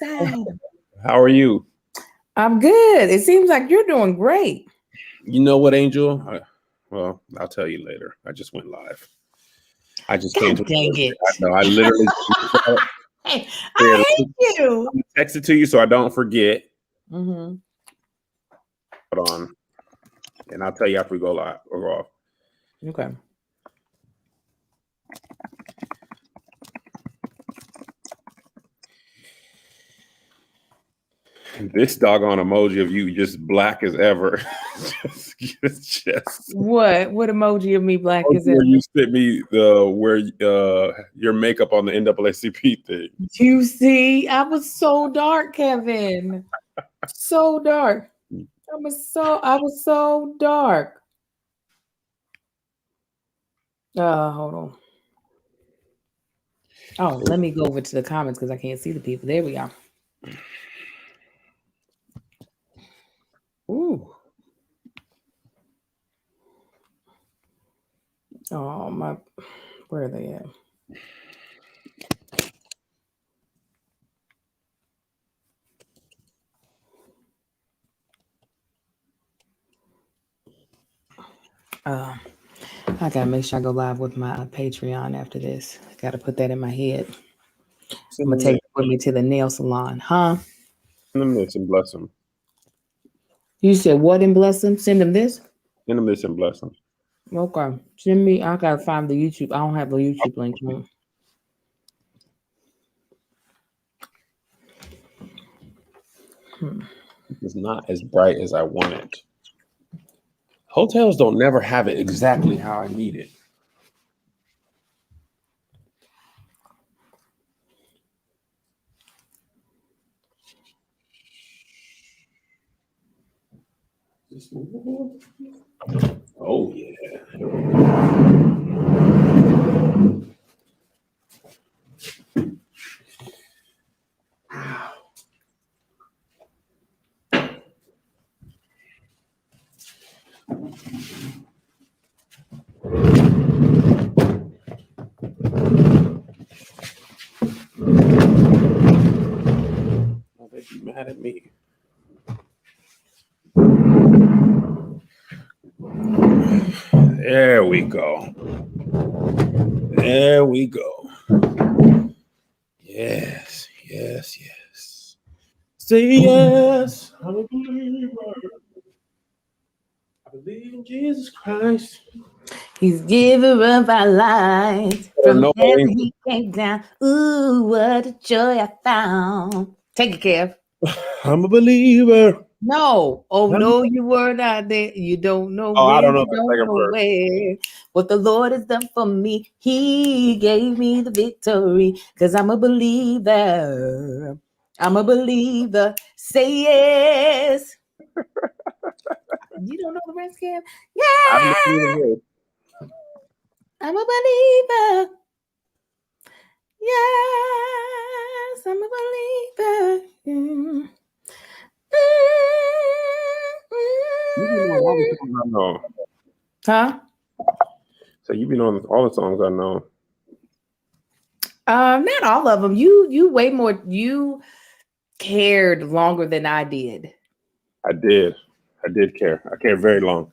Time. How are you? I'm good. It seems like you're doing great. You know what, Angel? Well, I'll tell you later. I just went live. I just came God to. dang I it. know. I literally Hey, here. I hate you. Let me text it to you so I don't forget. Mm-hmm. Hold on, and I'll tell you after we go live or go off. Okay. This doggone emoji of you just black as ever. just What emoji of me black is where it? you sent me the where your makeup on the NAACP thing. You see, I was so dark, Kevin. So dark. I was so dark. Hold on. Oh, let me go over to the comments because I can't see the people. There we are. Ooh. Oh my, where are they at? Uh, I gotta make sure I go live with my Patreon after this. Gotta put that in my head. I'm Send gonna them take this. it with me to the nail salon, huh? Send them this and bless them. You said what and bless them? Send them this? Send them this and bless them. Okay. Send me. I gotta find the YouTube. I don't have the YouTube link. It's not as bright as I want it. Hotels don't never have it exactly how I need it. Oh yeah. Oh, they be mad at me. There we go. There we go. Yes, yes, yes. Say yes. I'm a believer. I believe in Jesus Christ. He's giver of our lives. Or From no, heaven he came down. Ooh, what a joy I found. Take it, Kev. I'm a believer. No. Oh no, you were not there. You don't know Oh, I when, don't know you the don't second know verse. where. What the Lord has done for me. He gave me the victory. Cause I'm a believer. I'm a believer. Say yes. You don't know the rest, Kev? I don't know Yeah. the I'm a believer. Yes, I'm a believer. You be knowing all the songs I know. Huh? So you be knowing all the songs I know. Not all of them. You way more. You cared longer than I did. I did. I did care. I cared very long.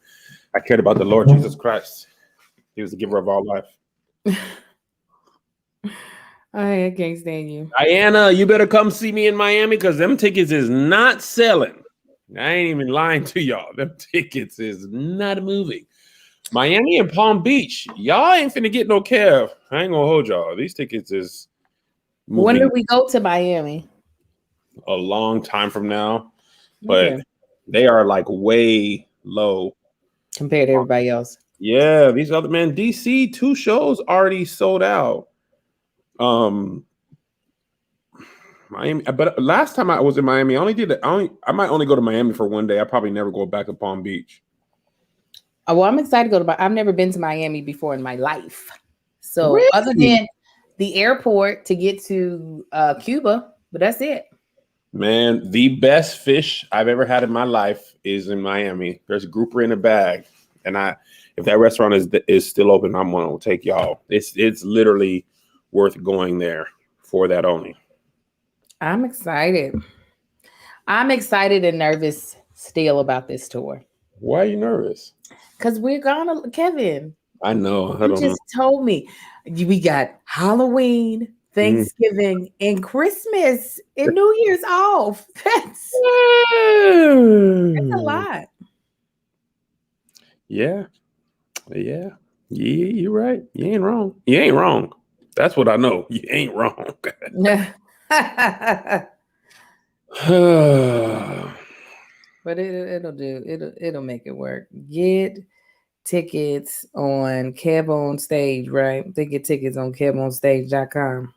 I cared about the Lord Jesus Christ. He was the giver of all life. I can't stand you. Diana, you better come see me in Miami because them tickets is not selling. I ain't even lying to y'all. Them tickets is not moving. Miami and Palm Beach, y'all ain't finna get no care. I ain't gonna hold y'all. These tickets is When moving did we go to Miami? a long time from now, but Okay. they are like way low. Compared to everybody else. Yeah, these other man, DC 2 shows already sold out. Um, Miami, but last time I was in Miami, I only did it. I might only go to Miami for one day. I probably never go back to Palm Beach. Well, I'm excited to go to. I've never been to Miami before in my life. So other Really? than the airport to get to Cuba, but that's it. Man, the best fish I've ever had in my life is in Miami. There's a grouper in a bag, and if that restaurant is still open, I'm gonna take y'all. It's literally worth going there for that only. I'm excited. I'm excited and nervous still about this tour. Why are you nervous? Because we're gonna, Kevin, I know. I you don't know. just told me we got Halloween, Mm. Thanksgiving, and Christmas and New Year's off. That's a lot. Yeah. Yeah. Yeah, you're right. You ain't wrong. You ain't wrong. That's what I know. You ain't wrong. But it'll make it work. Get tickets on Kev on Stage, right? They get tickets on KevOnStage.com.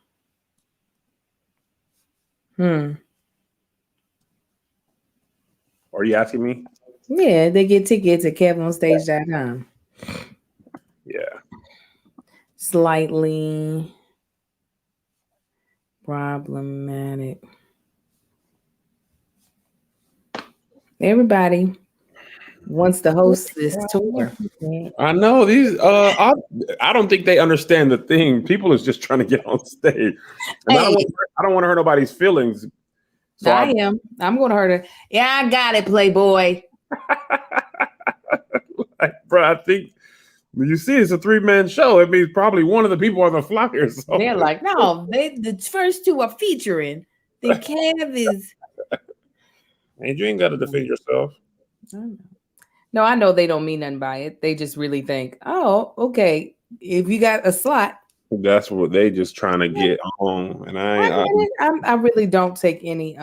Are you asking me? Yeah, they get tickets at KevOnStage.com. Yeah. Slightly problematic. Everybody wants to host this tour. I know these. I don't think they understand the thing. People is just trying to get on stage, and Hey, I don't want to hurt nobody's feelings. So I am. I'm going to hurt her. Yeah, I got it, Playboy. bro, I think you see, it's a 3-man show. It means probably one of the people are the flyers. So. They're like, no, the first two are featuring. Then Kev is. And you ain't got to defend yourself. No, I know they don't mean nothing by it. They just really think, oh, okay, if you got a slot. That's what they just trying to get on. And I really don't take any.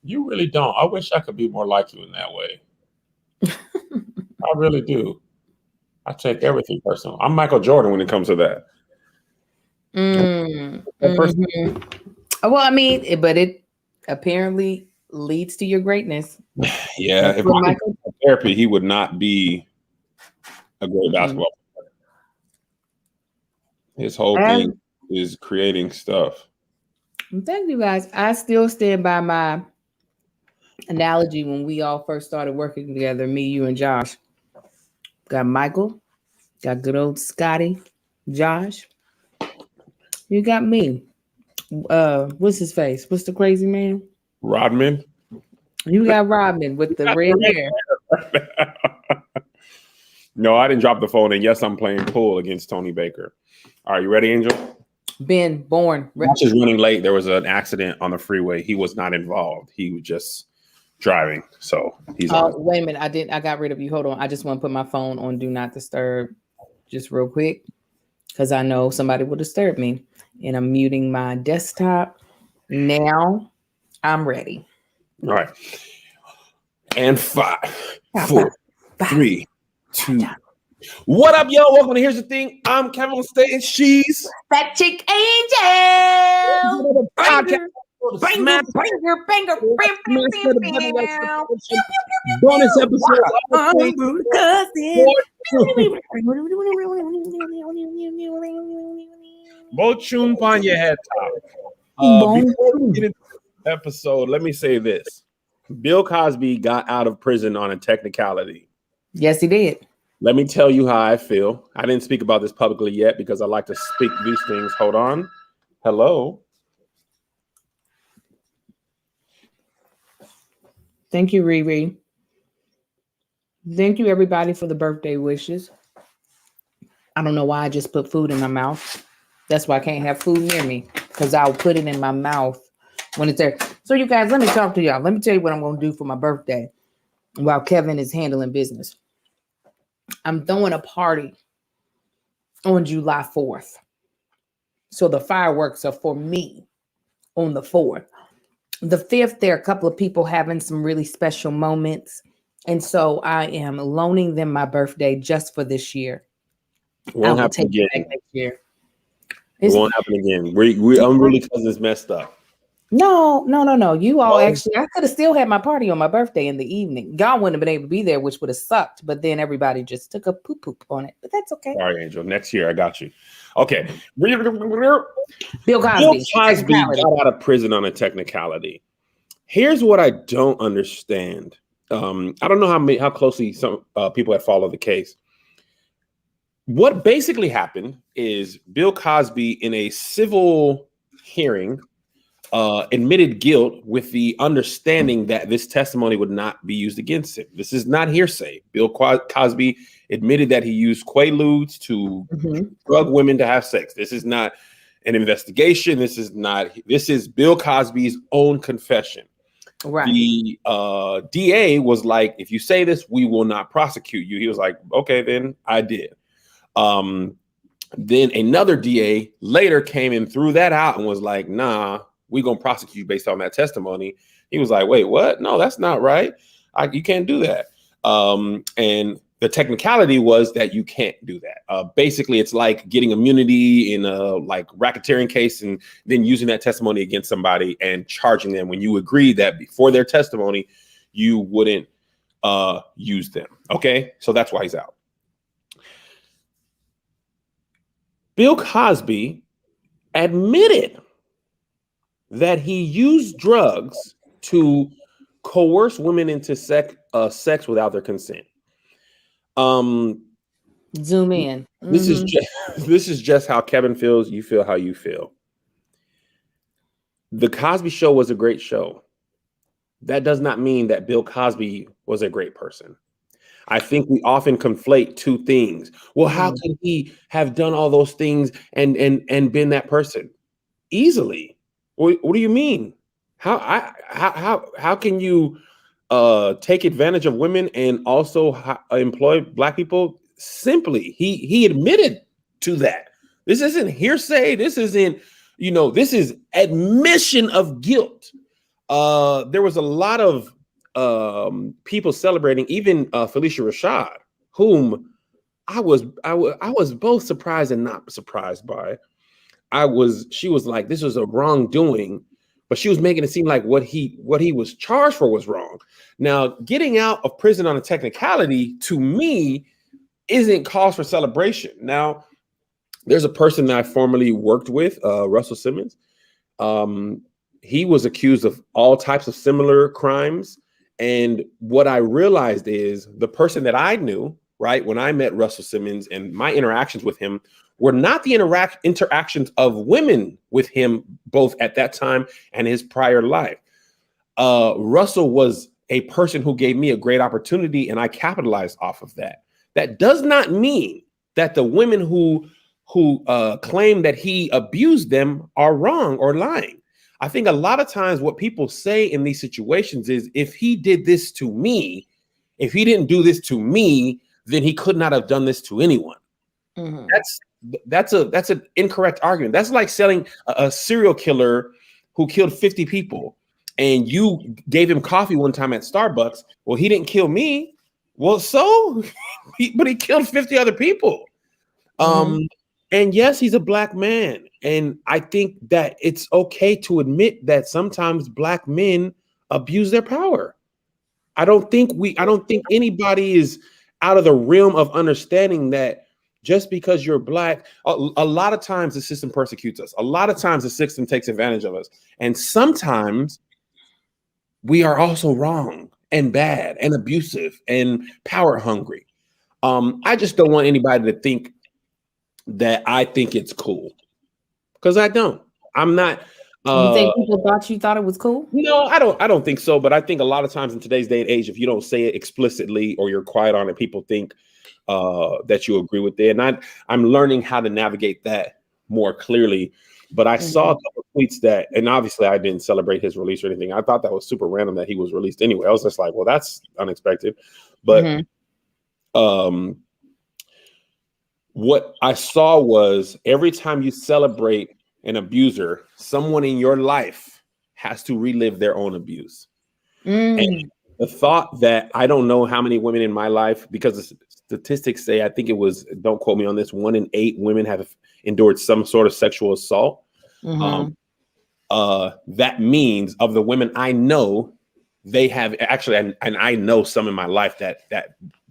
You really don't. I wish I could be more like you in that way. I really do. I take everything personal. I'm Michael Jordan when it comes to that. Well, I mean, but it apparently leads to your greatness. Yeah, if Michael had therapy, he would not be a great basketball player. His whole thing is creating stuff. Thank you, guys. I still stand by my analogy when we all first started working together, me, you, and Josh. Got Michael, got good old Scotty, Josh. You got me. What's his face? What's the crazy man? Rodman. You got Rodman with the red hair. No, I didn't drop the phone. And yes, I'm playing pool against Tony Baker. All right, you ready, Angel? Ben Bourne. Josh is running late. There was an accident on the freeway. He was not involved. He was just driving. So he's on. Wait a minute. I got rid of you. Hold on. I just want to put my phone on Do Not Disturb just real quick because I know somebody will disturb me. And I'm muting my desktop. Now I'm ready. All right. And 5, 4, 3, 2. What up, y'all? Welcome to Here's the Thing. I'm Kevin on Stage, and she's Fat Chick Angel. Banger, banger, banger, banger. Bonus episode. Bochun on your head top. Before we get into the episode, let me say this. Bill Cosby got out of prison on a technicality. Yes, he did. Let me tell you how I feel. I didn't speak about this publicly yet because I like to speak these things. Hold on. Hello. Thank you, Riri. Thank you, everybody, for the birthday wishes. I don't know why I just put food in my mouth. That's why I can't have food near me because I'll put it in my mouth when it's there. So, you guys, let me talk to y'all. Let me tell you what I'm going to do for my birthday while Kevin is handling business. I'm throwing a party on July 4th. So the fireworks are for me on the 4th. The 5th, there are a couple of people having some really special moments. And so I am loaning them my birthday just for this year. Won't happen again. Next year. It won't happen again. We unruly cousins messed up. No. You all actually, I could have still had my party on my birthday in the evening. Y'all wouldn't have been able to be there, which would have sucked. But then everybody just took a poop on it. But that's okay. All right, Angel. Next year, I got you. Okay. Bill Cosby. Bill Cosby got out of prison on a technicality. Here's what I don't understand. I don't know how closely some people have followed the case. What basically happened is Bill Cosby, in a civil hearing, admitted guilt with the understanding that this testimony would not be used against him. This is not hearsay. Bill Cosby admitted that he used Quaaludes to drug women to have sex. This is not an investigation. This is Bill Cosby's own confession. Right. The DA was like, if you say this, we will not prosecute you. He was like, okay, then I did. Then another DA later came and threw that out and was like, nah, we're going to prosecute you based on that testimony. He was like, wait, what? No, that's not right. You can't do that. And the technicality was that you can't do that. Basically, it's like getting immunity in a like racketeering case and then using that testimony against somebody and charging them when you agree that before their testimony, you wouldn't use them. Okay, so that's why he's out. Bill Cosby admitted that he used drugs to coerce women into sex without their consent. Zoom in. This is just how Kevin feels. You feel how you feel. The Cosby Show was a great show. That does not mean that Bill Cosby was a great person. I think we often conflate two things. Well, how can he have done all those things and been that person? Easily. What do you mean? How can you take advantage of women and also employ Black people? Simply, he admitted to that. This isn't hearsay. This isn't, this is admission of guilt. There was a lot of people celebrating, even Felicia Rashad, whom I was both surprised and not surprised by. She was like, this was a wrongdoing, but she was making it seem like what he was charged for was wrong. Now, getting out of prison on a technicality, to me, isn't cause for celebration. Now, there's a person that I formerly worked with, Russell Simmons. He was accused of all types of similar crimes. And what I realized is the person that I knew, right, when I met Russell Simmons and my interactions with him were not the interactions of women with him, both at that time and his prior life. Russell was a person who gave me a great opportunity, and I capitalized off of that. That does not mean that the women who claim that he abused them are wrong or lying. I think a lot of times what people say in these situations is, if he did this to me, if he didn't do this to me, then he could not have done this to anyone. Mm-hmm. That's an incorrect argument. That's like selling a serial killer who killed 50 people and you gave him coffee one time at Starbucks. Well, he didn't kill me. Well, so, but he killed 50 other people. And yes, he's a Black man. And I think that it's okay to admit that sometimes Black men abuse their power. I don't think anybody is out of the realm of understanding that just because you're Black, a lot of times the system persecutes us. A lot of times the system takes advantage of us. And sometimes we are also wrong and bad and abusive and power hungry. I just don't want anybody to think that I think it's cool, because I don't. I'm not. You think people thought it was cool? No, I don't think so. But I think a lot of times in today's day and age, if you don't say it explicitly or you're quiet on it, people think that you agree with it. And I'm learning how to navigate that more clearly. But I saw a couple of tweets that, and obviously I didn't celebrate his release or anything. I thought that was super random that he was released anyway. I was just like, well, that's unexpected. But what I saw was, every time you celebrate an abuser, someone in your life has to relive their own abuse. And the thought that, I don't know how many women in my life, because the statistics say, I think it was, don't quote me on this, 1 in 8 women have endured some sort of sexual assault. That means, of the women I know, they have actually, and I know some in my life that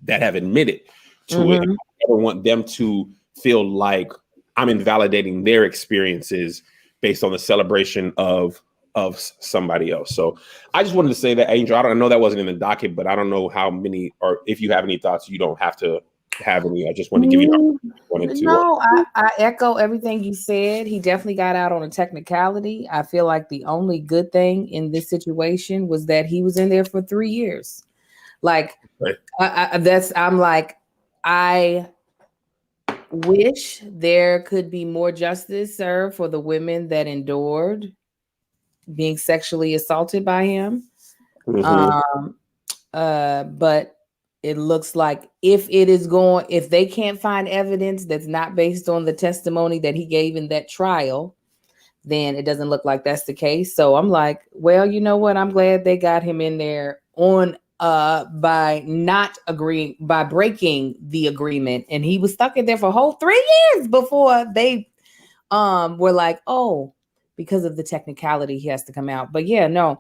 have admitted to it. I don't want them to feel like I'm invalidating their experiences based on the celebration of somebody else. So I just wanted to say that, Angel. I know that wasn't in the docket, but I don't know how many, or if you have any thoughts, you don't have to have any. I just want to give you wanted to. No, I echo everything you said. He definitely got out on a technicality. I feel like the only good thing in this situation was that he was in there for 3 years. Like, Right. I'm like, I wish there could be more justice served for the women that endured being sexually assaulted by him. Mhm. But it looks like if they can't find evidence that's not based on the testimony that he gave in that trial, then it doesn't look like that's the case. So I'm like, well, you know what? I'm glad they got him in there on by not agreeing, by breaking the agreement, and he was stuck in there for a whole 3 years before they were like, oh, because of the technicality he has to come out. But yeah, no,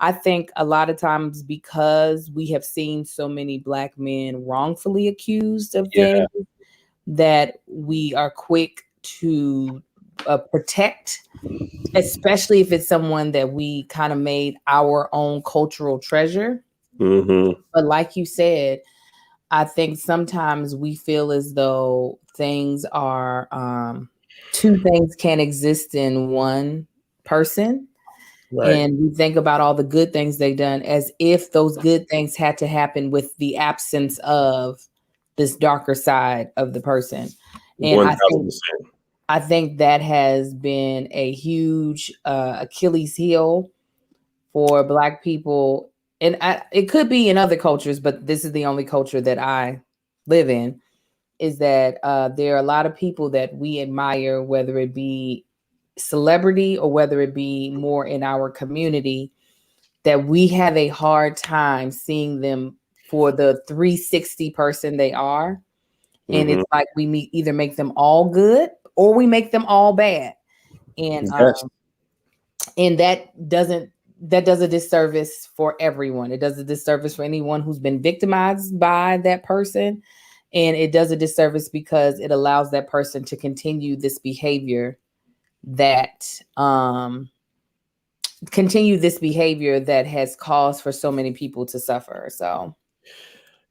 I think a lot of times because we have seen so many Black men wrongfully accused of things, that we are quick to protect, especially if it's someone that we kind of made our own cultural treasure. But like you said, I think sometimes we feel as though things are two things can exist in one person. Right. And we think about all the good things they've done as if those good things had to happen with the absence of this darker side of the person. And 1000%. I think that has been a huge Achilles heel for Black people. And it could be in other cultures, but this is the only culture that I live in, is that there are a lot of people that we admire, whether it be celebrity or whether it be more in our community, that we have a hard time seeing them for the 360 person they are. And it's like we either make them all good or we make them all bad. And and that does a disservice for everyone. It does a disservice for anyone who's been victimized by that person. And it does a disservice because it allows that person to continue this behavior that has caused for so many people to suffer. So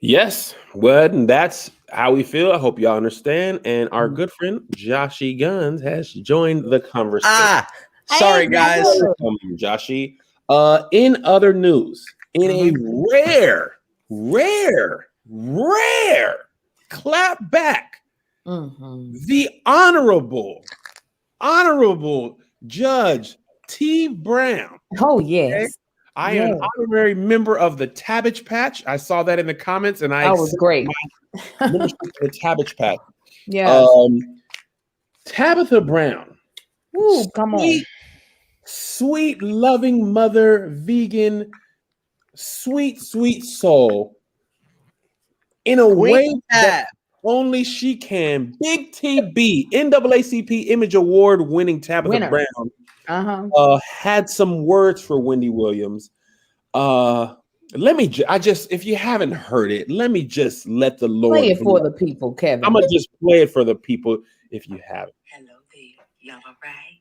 yes, well, and that's how we feel. I hope y'all understand. And our good friend Joshy Guns has joined the conversation. Sorry, guys. Welcome, Joshy. In other news, in a rare clap back, the honorable Judge T. Brown. Oh, yes. Okay? I am an honorary member of the Tabbage Patch. I saw that in the comments, and I was great. My membership to the Tabbage Patch. Yeah. Tabitha Brown. Ooh, come on. Sweet, loving mother, vegan, sweet soul. In a way that only she can. Big TB, NAACP Image Award winning Tabitha Brown had some words for Wendy Williams. If you haven't heard it, let me just let the Lord play it for the people, Kevin. I'm gonna just play it for the people if you haven't. Hello there, y'all all right?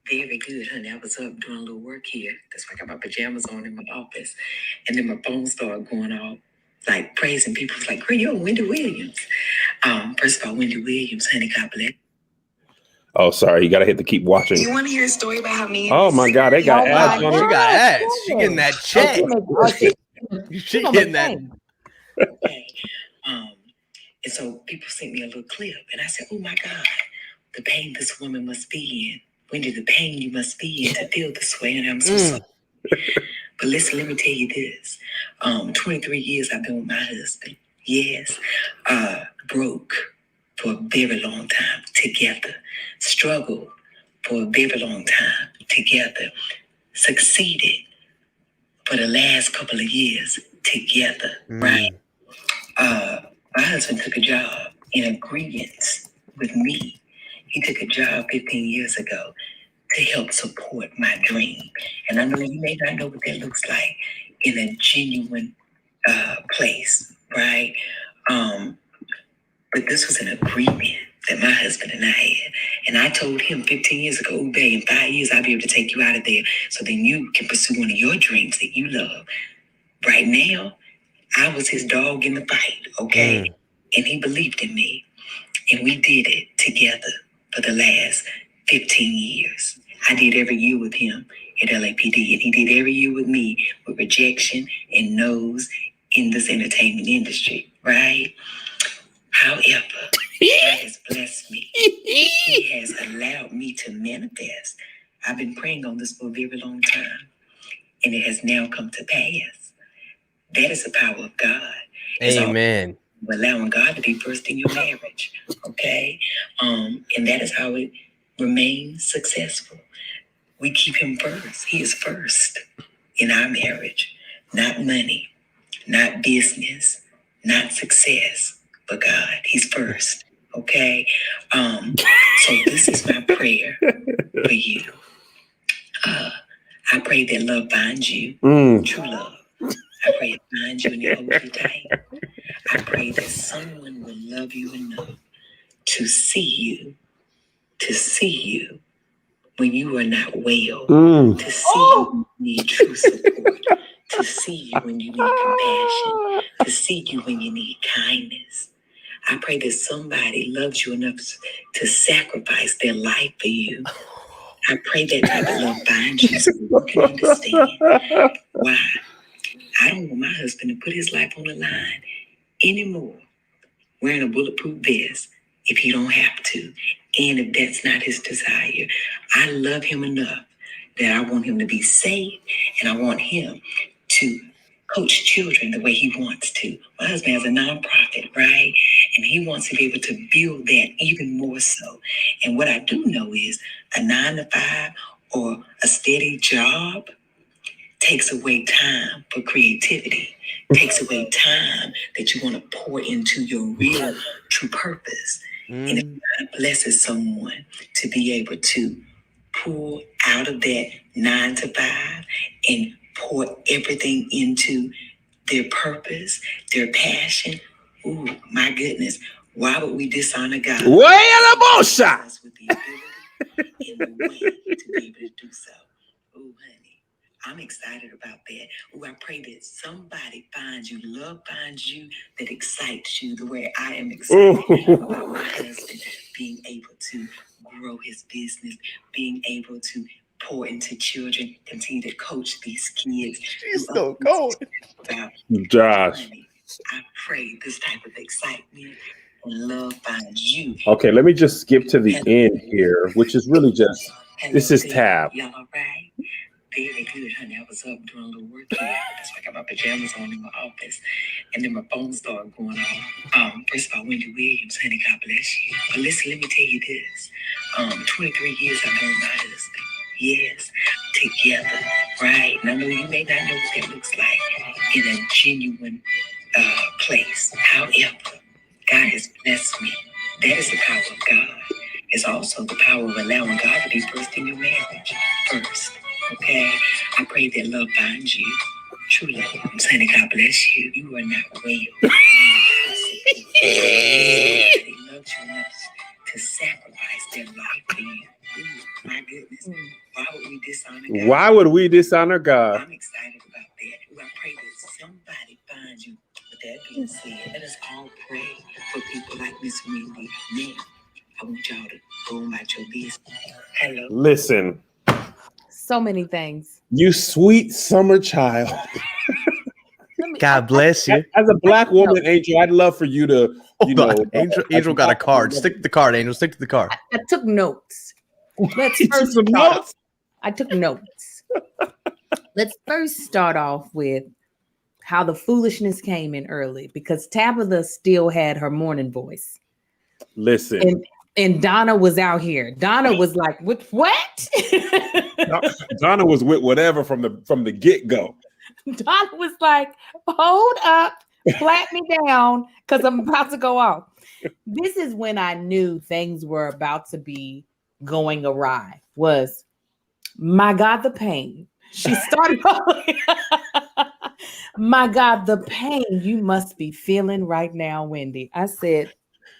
Very good, honey. I was up doing a little work here. That's why I got my pajamas on in my office. And then my phone started going off, like praising people. It's like, girl, you're Wendy Williams. First of all, Wendy Williams, honey, God bless. Oh, sorry. You got to hit the keep watching. You want to hear a story about how me and Oh, my God. They got ads on it. She got ads. She getting that check. She getting that. Okay. And so people sent me a little clip. And I said, oh, my God, the pain this woman must be in. Wendy, the pain you must be in to feel this way. And I'm so sorry. But listen, let me tell you this. 23 years I've been with my husband. Yes. Broke for a very long time together. Struggled for a very long time together. Succeeded for the last couple of years together, right? My husband took a job in agreement with me. He took a job 15 years ago to help support my dream. And I know you may not know what that looks like in a genuine place, right? But this was an agreement that my husband and I had. And I told him 15 years ago, oh, babe, in 5 years, I'll be able to take you out of there so then you can pursue one of your dreams that you love. Right now, I was his dog in the fight, okay? And he believed in me. And we did it together for the last 15 years. I did every year with him at LAPD, and he did every year with me with rejection and no's in this entertainment industry, right? However, God has blessed me. He has allowed me to manifest. I've been praying on this for a very long time, and it has now come to pass. That is the power of God. Amen. Allowing God to be first in your marriage, okay? And that is how it remains successful. We keep him first. He is first in our marriage. Not money, not business, not success, but God. He's first, okay? So this is my prayer for you. I pray that love finds you, true love. I pray it finds you and it holds you tight. I pray that someone will love you enough to see you when you are not well, to see you when you need true support, to see you when you need compassion, to see you when you need kindness. I pray that somebody loves you enough to sacrifice their life for you. I pray that type of love finds you so you can understand why. I don't want my husband to put his life on the line anymore, wearing a bulletproof vest if he don't have to, and if that's not his desire. I love him enough that I want him to be safe, and I want him to coach children the way he wants to. My husband has a nonprofit, right? And he wants to be able to build that even more so. And what I do know is a 9-to-5 or a steady job takes away time for creativity, takes away time that you want to pour into your real true purpose. And if God blesses someone to be able to pull out of that 9-to-5 and pour everything into their purpose, their passion, ooh, my goodness, why would we dishonor God? Way in the shot. With the ability and the way to be able to do so. Ooh, honey. I'm excited about that. Oh, I pray that somebody finds you, love finds you, that excites you the way I am excited about my husband being able to grow his business, being able to pour into children, continue to coach these kids. She's so cold. Josh. I pray this type of excitement and love finds you. Okay, let me just skip to the end here, which is really just, this is Tab. Y'all all right? Very good, honey. I was up doing a little work here. That's why I got my pajamas on in my office. And then my phone started going off. First of all, Wendy Williams, honey, God bless you. But listen, let me tell you this. 23 years I've known my husband. Yes, together, right? And I know you may not know what that looks like in a genuine place. However, God has blessed me. That is the power of God. It's also the power of allowing God to be first in your marriage. First. Okay, I pray that love finds you. True love. I'm saying God bless you. You are not well. They love you enough to sacrifice their life for you. Ooh, my goodness. Why would we dishonor God? Why would we dishonor God? I'm excited about that. I pray that somebody finds you. With that being said, let us all pray for people like Miss Wendy. Now, I want y'all to go about your business. Hello. Listen. So many things. You sweet summer child. God bless you. As a black woman, Angel, I'd love for you to, Angel got a card. Stick to the card, Angel. Stick to the card. I took notes. Let's You took first some start notes? I took notes. Let's first start off with how the foolishness came in early, because Tabitha still had her morning voice. Listen. And Donna was out here. Donna was like, "What? Donna was with whatever from the get-go. Donna was like, hold up, flat me down, because I'm about to go off. This is when I knew things were about to be going awry. Was, my God, the pain. She started my God, the pain you must be feeling right now, Wendy. I said,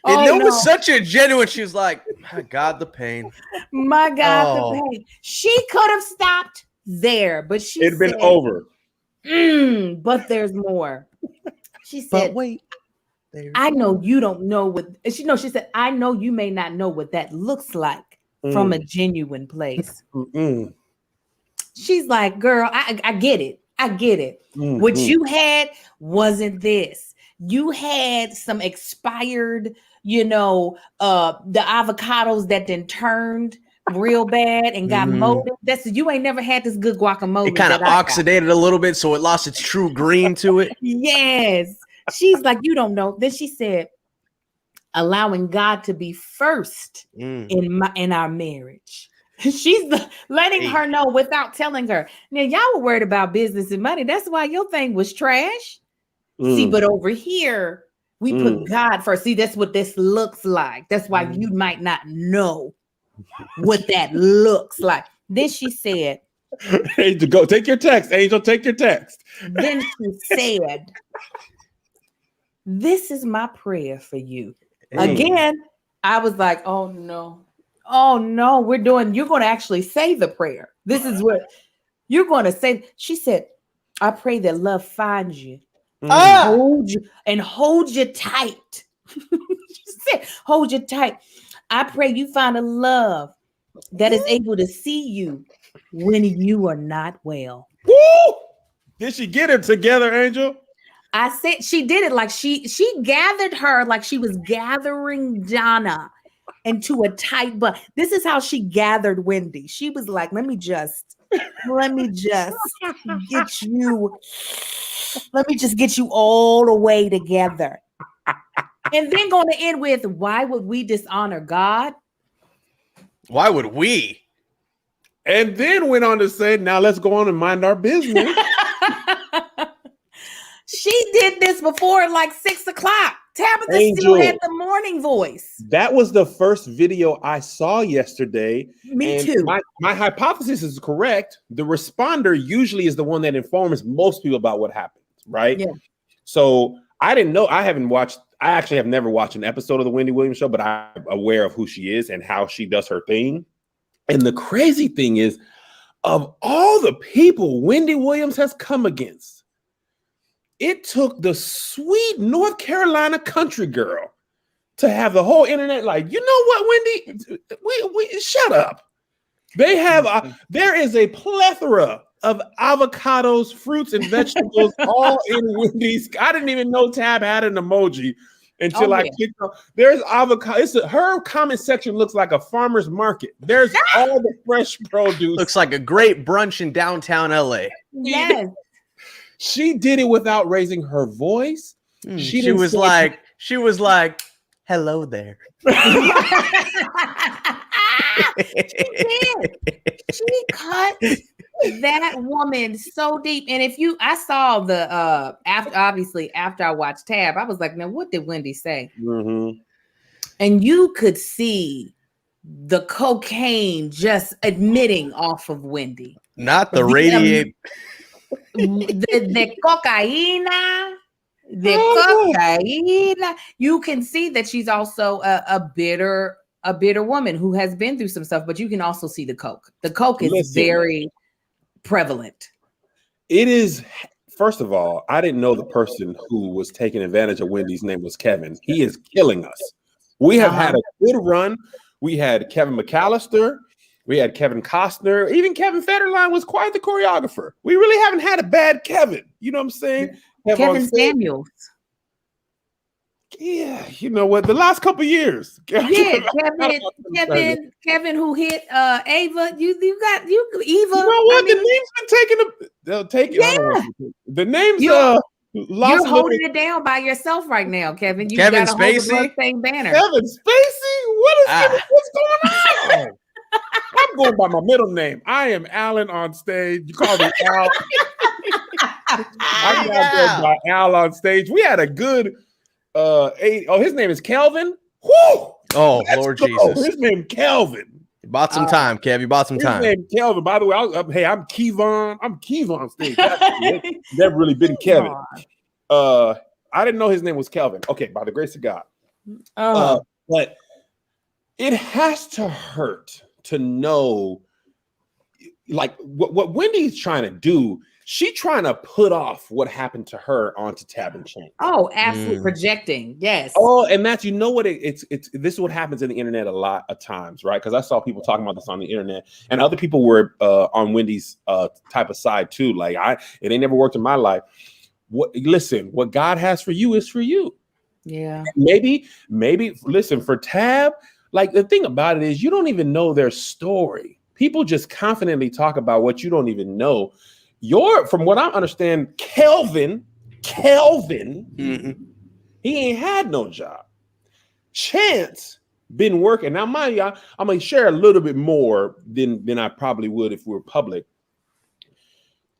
and it was such a genuine, she was like, my God, the pain. My God, the pain. She could have stopped there, but it'd been over. But there's more. She said, but wait, I know you don't know what she said, I know you may not know what that looks like from a genuine place. She's like, girl, I get it. I get it. What you had wasn't this. You had some expired, the avocados that then turned real bad and got molded. You ain't never had this good guacamole. It kind of oxidated a little bit, so it lost its true green to it. Yes. She's like, you don't know. Then she said, allowing God to be first in our marriage. She's letting her know without telling her. Now, y'all were worried about business and money. That's why your thing was trash. See, but over here, we put God first. See, that's what this looks like. That's why you might not know what that looks like. Then she said, Angel, go take your text. Angel, take your text. Then she said, this is my prayer for you. Again, I was like, oh no, you're going to actually say the prayer. This is what you're going to say. She said, I pray that love finds you. Hold you tight. She said, hold you tight. I pray you find a love that is able to see you when you are not well. Woo! Did she get it together, Angel? I said she did it like she gathered her like she was gathering Donna into a tight bun. This is how she gathered Wendy. She was like, let me just get you all the way together. And then going to end with, why would we dishonor God? Why would we? And then went on to say, now let's go on and mind our business. She did this before like 6 o'clock. Tabitha still had the morning voice. That was the first video I saw yesterday. Me too. My hypothesis is correct. The responder usually is the one that informs most people about what happens, right? Yeah. So I didn't know. I actually have never watched an episode of the Wendy Williams show, but I'm aware of who she is and how she does her thing. And the crazy thing is, of all the people Wendy Williams has come against, it took the sweet North Carolina country girl to have the whole internet like, you know what, Wendy? We shut up. They have there is a plethora of avocados, fruits, and vegetables all in Wendy's. I didn't even know Tab had an emoji until I clicked on. There's avocado. Her comment section looks like a farmer's market. There's all the fresh produce. Looks like a great brunch in downtown LA. Yes. She did it without raising her voice. She was like, hello there. She cut that woman so deep. And I saw the after I watched Tab, I was like, now what did Wendy say? And you could see the cocaine just admitting off of Wendy. Not the radiate. The cocaína. You can see that she's also a bitter woman who has been through some stuff, but you can also see the coke. The coke is very prevalent. It is. First of all, I didn't know the person who was taking advantage of Wendy's name was Kevin. He is killing us. We have had a good run. We had Kevin McAllister. We had Kevin Costner. Even Kevin Federline was quite the choreographer. We really haven't had a bad Kevin. You know what I'm saying? Kevin Samuels. Yeah, you know what? The last couple of years. Yeah, Kevin who hit Ava. You got Eva. You know what? The name's been taking they'll take it. Yeah. The name's you're holding it down by yourself right now, Kevin. You Kevin got Spacey? same banner. Kevin Spacey? What's going on? I'm going by my middle name. I am Alan on stage. You call me Al. I'm now by Al on stage. We had a good his name is Kelvin. Woo! Oh, Lord Jesus. His name Kelvin. You bought some time, Kev. You bought some time. His name Kelvin. By the way, I'm Kevon. I'm Kevon on stage. Never really been Kevin. I didn't know his name was Kelvin. Okay, by the grace of God. But it has to hurt to know, like what Wendy's trying to do. She trying to put off what happened to her onto Tab and Chance. Oh, absolutely projecting. Yes. Oh, and Matt, you know what? It's this is what happens in the internet a lot of times, right? Because I saw people talking about this on the internet, and other people were on Wendy's type of side too. Like it ain't never worked in my life. What God has for you is for you. Yeah. Maybe listen, for Tab, like the thing about it is you don't even know their story. People just confidently talk about what you don't even know. From what I understand, Kelvin, he ain't had no job. Chance been working. Now, mind you, I'm gonna share a little bit more than I probably would if we were public.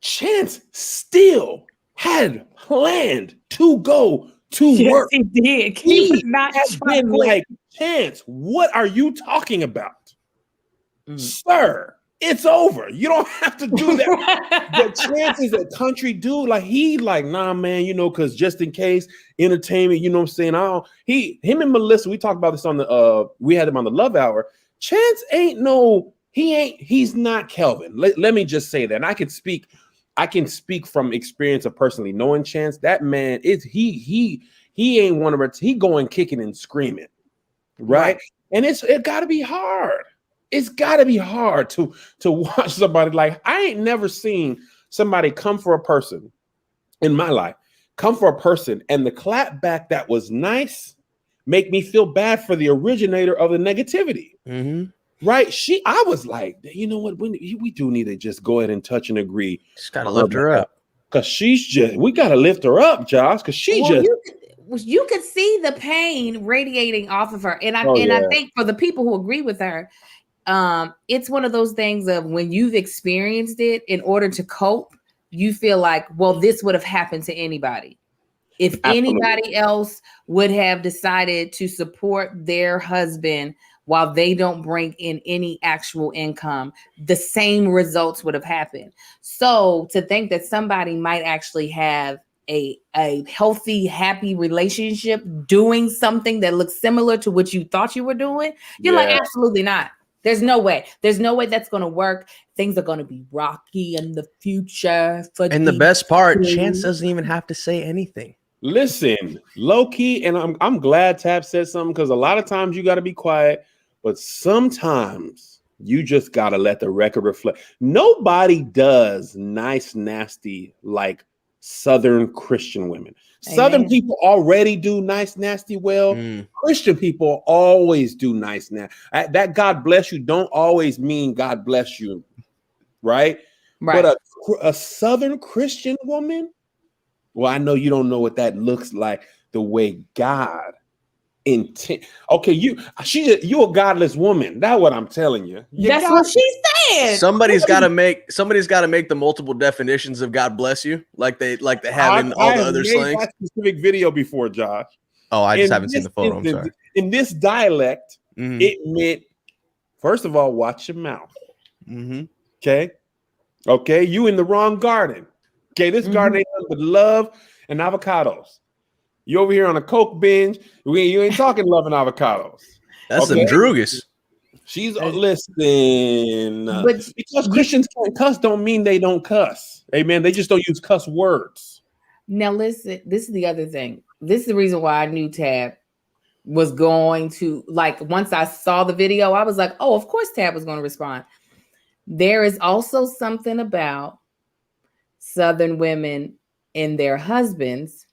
Chance still had planned to go to work. He did. He was not been like, Chance, what are you talking about? Sir, it's over. You don't have to do that. But Chance is a country dude. Like, nah, man, because just in case, entertainment, you know what I'm saying? Him and Melissa, we talked about this on we had him on the Love Hour. Chance he's not Kelvin. Let me just say that. And I can speak from experience of personally knowing Chance. That man he ain't one of us. He going kicking and screaming, right? And it gotta be hard. It's got to be hard to watch somebody. Like, I ain't never seen somebody come for a person in my life, and the clap back that was nice make me feel bad for the originator of the negativity. Right? I was like, you know what? We do need to just go ahead and touch and agree. Just got to lift her up. Because we got to lift her up, Josh, because you could see the pain radiating off of her. And I think for the people who agree with her, it's one of those things of when you've experienced it, in order to cope, you feel like, well, this would have happened to anybody. If anybody else would have decided to support their husband while they don't bring in any actual income, the same results would have happened. So to think that somebody might actually have a healthy, happy relationship doing something that looks similar to what you thought you were doing, you're like, absolutely not. There's no way. There's no way that's going to work. Things are going to be rocky in the future. And the best part, Chance doesn't even have to say anything. Listen, low key, and I'm glad Tab said something, because a lot of times you got to be quiet, but sometimes you just got to let the record reflect. Nobody does nice, nasty like Southern Christian women. Amen. Southern people already do nice, nasty well. Christian people always do nice, nasty. That God bless you don't always mean God bless you, right? But a Southern Christian woman, well, I know you don't know what that looks like the way God intend. Okay, you a godless woman. That's what I'm telling you. That's what she said. Somebody's got to make the multiple definitions of God bless you, like they have in all the other slangs. That specific video before, Josh. Oh, I just haven't seen the photo. I'm sorry. In this dialect, it meant, first of all, watch your mouth. Okay, you in the wrong garden. Okay, this garden ain't nothing but love and avocados. You over here on a Coke binge. You ain't talking love and avocados. That's some drugas. She's listening. But because Christians can't cuss don't mean they don't cuss. Amen. They just don't use cuss words. Now listen, this is the other thing. This is the reason why I knew Tab was going to, like, once I saw the video, I was like, oh, of course Tab was going to respond. There is also something about Southern women and their husbands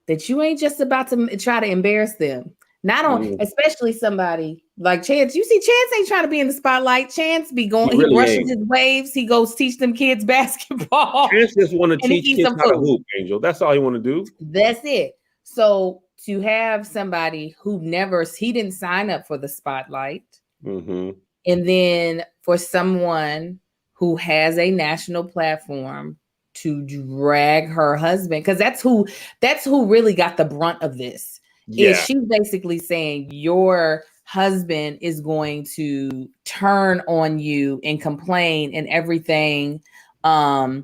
that you ain't just about to try to embarrass them. Not on, especially somebody like Chance. You see, Chance ain't trying to be in the spotlight. Chance be going, he brushes his waves. He goes teach them kids basketball. Chance just want to teach kids how to hoop, Angel. That's all he want to do. That's it. So to have somebody who he didn't sign up for the spotlight. And then for someone who has a national platform to drag her husband, because that's who really got the brunt of this. Is she's basically saying your husband is going to turn on you and complain, and everything is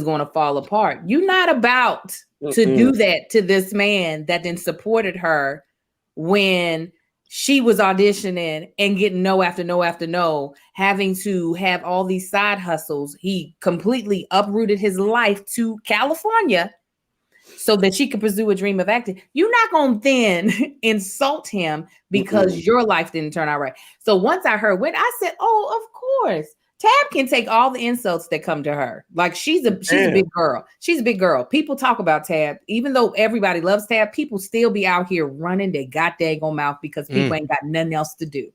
going to fall apart. You're not about to do that to this man that then supported her when she was auditioning and getting no after no after no, having to have all these side hustles. He completely uprooted his life to California so that she could pursue a dream of acting. You're not going to then insult him because your life didn't turn out right. So once I heard when I said, oh, of course. Tab can take all the insults that come to her. Like she's a big girl. She's a big girl. People talk about Tab. Even though everybody loves Tab, people still be out here running their goddamn mouth because people ain't got nothing else to do.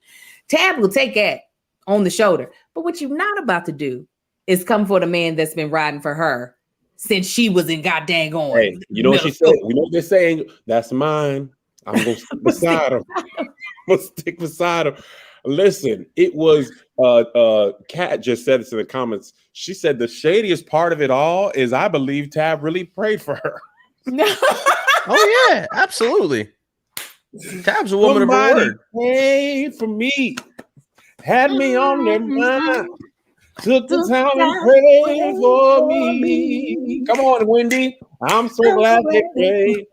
Tab will take that on the shoulder. But what you're not about to do is come for the man that's been riding for her since she was in goddamn on. Hey, you know what she said? We know what they're saying. That's mine. I'm gonna stick beside him. I'm gonna stick beside him. Listen, it was Kat just said it in the comments. She said the shadiest part of it all is I believe Tab really prayed for her. Oh yeah, absolutely. Tab's a woman Somebody of her word. Prayed for me, had me on their mind, took the time and prayed for me. Come on, Wendy. I'm so glad they prayed.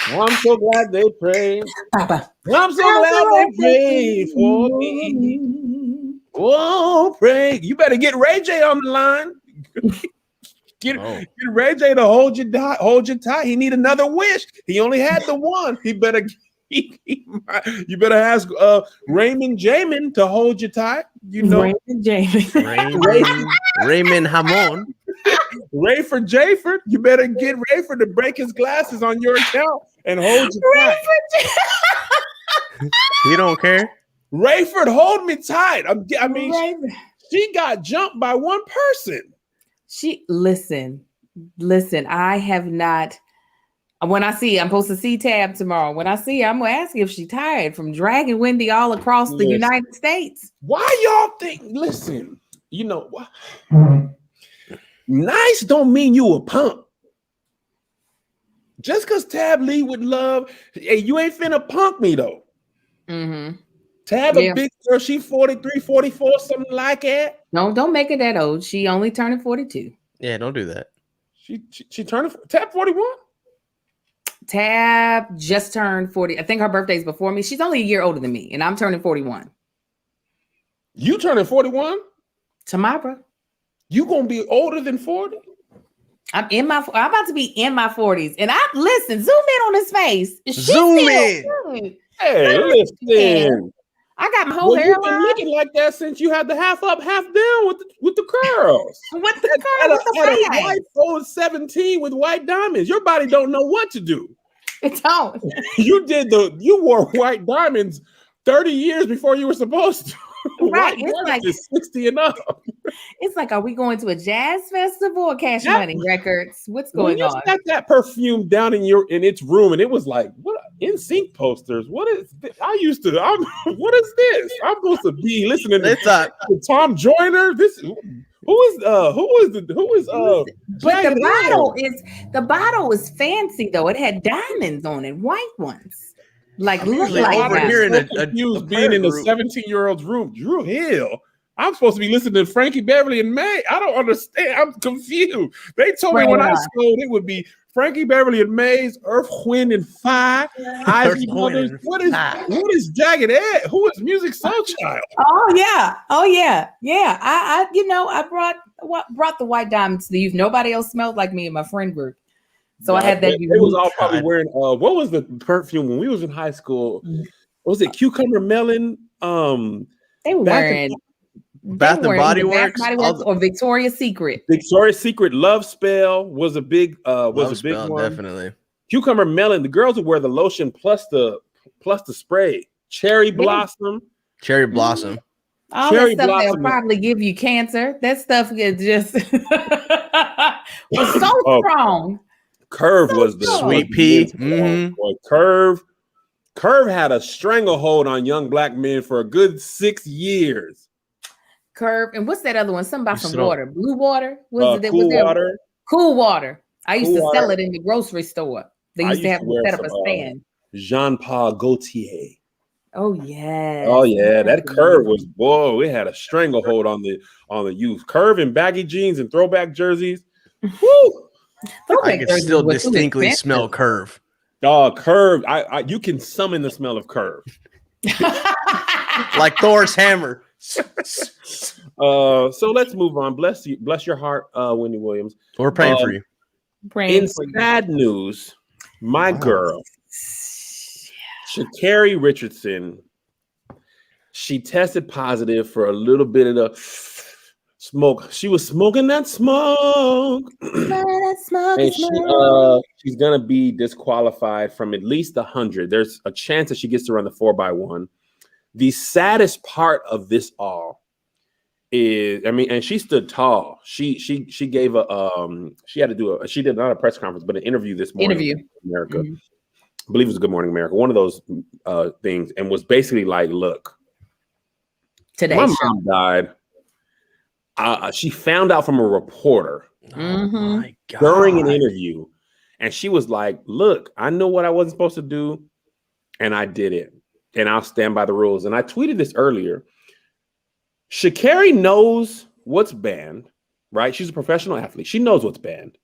I'm so glad they prayed. Papa. I'm so glad they prayed for me. Oh, pray. You better get Ray J on the line. Get Ray J to hold you tight. He need another wish. He only had the one. He better you better ask Raymond Jamin to hold you tight. You know Raymond Jamin. Raymond Hamon. Rayford Jayford. You better get Rayford to break his glasses on your account and hold you tight. He don't care. Rayford, hold me tight. I mean, she got jumped by one person. Listen. I have not. When I see, I'm supposed to see Tab tomorrow. When I see her, I'm gonna ask if she's tired from dragging Wendy all across the United States. Why y'all think? Listen, you know what? Nice don't mean you a punk. Just because Tab Lee would love, hey, you ain't finna punk me though. Mm-hmm. Tab a big girl, she 43, 44, something like that. No, don't make her that old. She only turning 42. Yeah, don't do that. She turned Tab 41. Tab just turned 40. I think her birthday's before me. She's only a year older than me, and I'm turning 41. You turning 41? Tomorrow. You gonna be older than 40? I'm about to be in my 40s. And listen, zoom in on his face. Zoom in. Good. Hey, listen. I got my whole hair. You've been looking like that since you had the half up, half down with the curls. With the curls, at a white old 17 with white diamonds. Your body don't know what to do. It don't. You wore white diamonds 30 years before you were supposed to. Right. It's like 60 and up. It's like, are we going to a jazz festival or Cash Money Records? What's going on? You got that perfume down in its room, and it was like, what NSYNC posters? What is this? What is this? I'm supposed to be listening to Tom Joyner. But the bottle is fancy though. It had diamonds on it, white ones. Like look like over here in a being in a 17-year-old's room. Drew Hill. I'm supposed to be listening to Frankie Beverly and May. I don't understand. I'm confused. They told me when I schooled it would be Frankie Beverly and Mays, Earth, Wind, and Fire. What is Jagged Edge? Who is Music Soul Child? Oh yeah. I brought the white diamonds to the youth. Nobody else smelled like me in my friend group. So I had that. It was all probably wearing. What was the perfume when we was in high school? Was it Cucumber Melon? They were wearing Bath and Body Works or Victoria's Secret. Victoria's Secret Love Spell was a big one. Definitely. Cucumber Melon. The girls would wear the lotion plus the spray. Cherry Blossom. Cherry Blossom. All that stuff that'll probably give you cancer. That stuff is just was so strong. Curve was the Sweet pea. Mm-hmm. Curve had a stranglehold on young black men for a good 6 years. Curve, and what's that other one? Something about some water. Blue water? Cool Water. Cool Water. I used to sell it in the grocery store. They used to have to set up a stand. Jean-Paul Gaultier. Oh yeah. Oh yeah, that Curve was it had a stranglehold on the youth. Curve in baggy jeans and throwback jerseys. Woo! I can still distinctly smell Curve. Curve. You can summon the smell of Curve. Like Thor's hammer. So let's move on. Bless you, bless your heart, Wendy Williams. We're praying for you. Praying In for you. sad news, my Wow. girl, Sha'Carri Richardson, she tested positive for a little bit of the smoke. She was smoking that smoke. And she's gonna be disqualified from at least 100. There's a chance that she gets to run the 4x1. The saddest part of this all is, I mean, and she stood tall. She gave she had to do she did not a press conference, but an interview this morning. Interview. In America. Mm-hmm. I believe it was Good Morning America, one of those things, and was basically like, look, today my mom died. She found out from a reporter My God. during an interview, and she was like, look, I know what I wasn't supposed to do, and I did it, and I'll stand by the rules. And I tweeted this earlier. Sha'Carri knows what's banned, right? She's a professional athlete. She knows what's banned.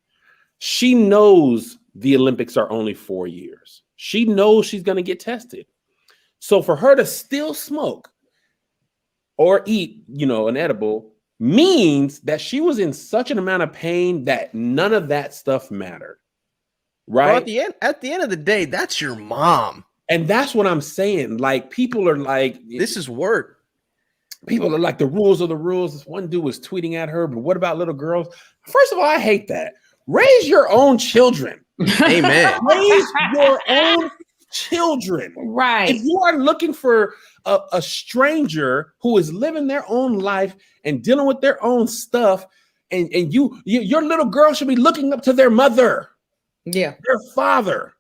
She knows the Olympics are only 4 years. She knows she's going to get tested. So for her to still smoke or eat, an edible means that she was in such an amount of pain that none of that stuff mattered. Right? Well, at the end of the day, that's your mom. And that's what I'm saying. Like, people are like, this is work. People are like, the rules are the rules. This one dude was tweeting at her, but what about little girls? First of all, I hate that. Raise your own children. Amen. Raise your own children. Right. If you are looking for a stranger who is living their own life and dealing with their own stuff, and your little girl should be looking up to their mother, their father,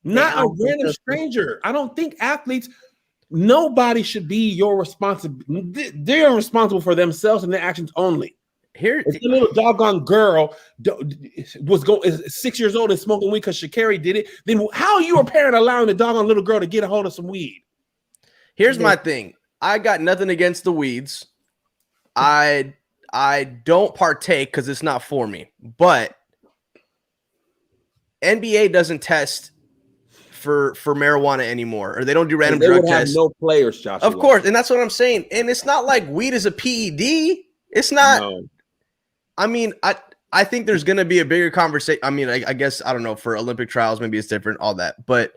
not a random stranger. I don't think athletes, nobody should be your responsibility. They're responsible for themselves and their actions only. Here, if the little doggone girl is 6 years old and smoking weed because Sha'Carri did it, then how are you a parent allowing the doggone little girl to get a hold of some weed? Here's my thing. I got nothing against the weeds. I don't partake because it's not for me. But NBA doesn't test for marijuana anymore, or they don't do random drug tests. No players, Joshua. Of course, and that's what I'm saying. And it's not like weed is a PED. It's not. No. I mean, I think there's going to be a bigger conversation. I mean, I guess, I don't know, for Olympic trials, maybe it's different, all that. But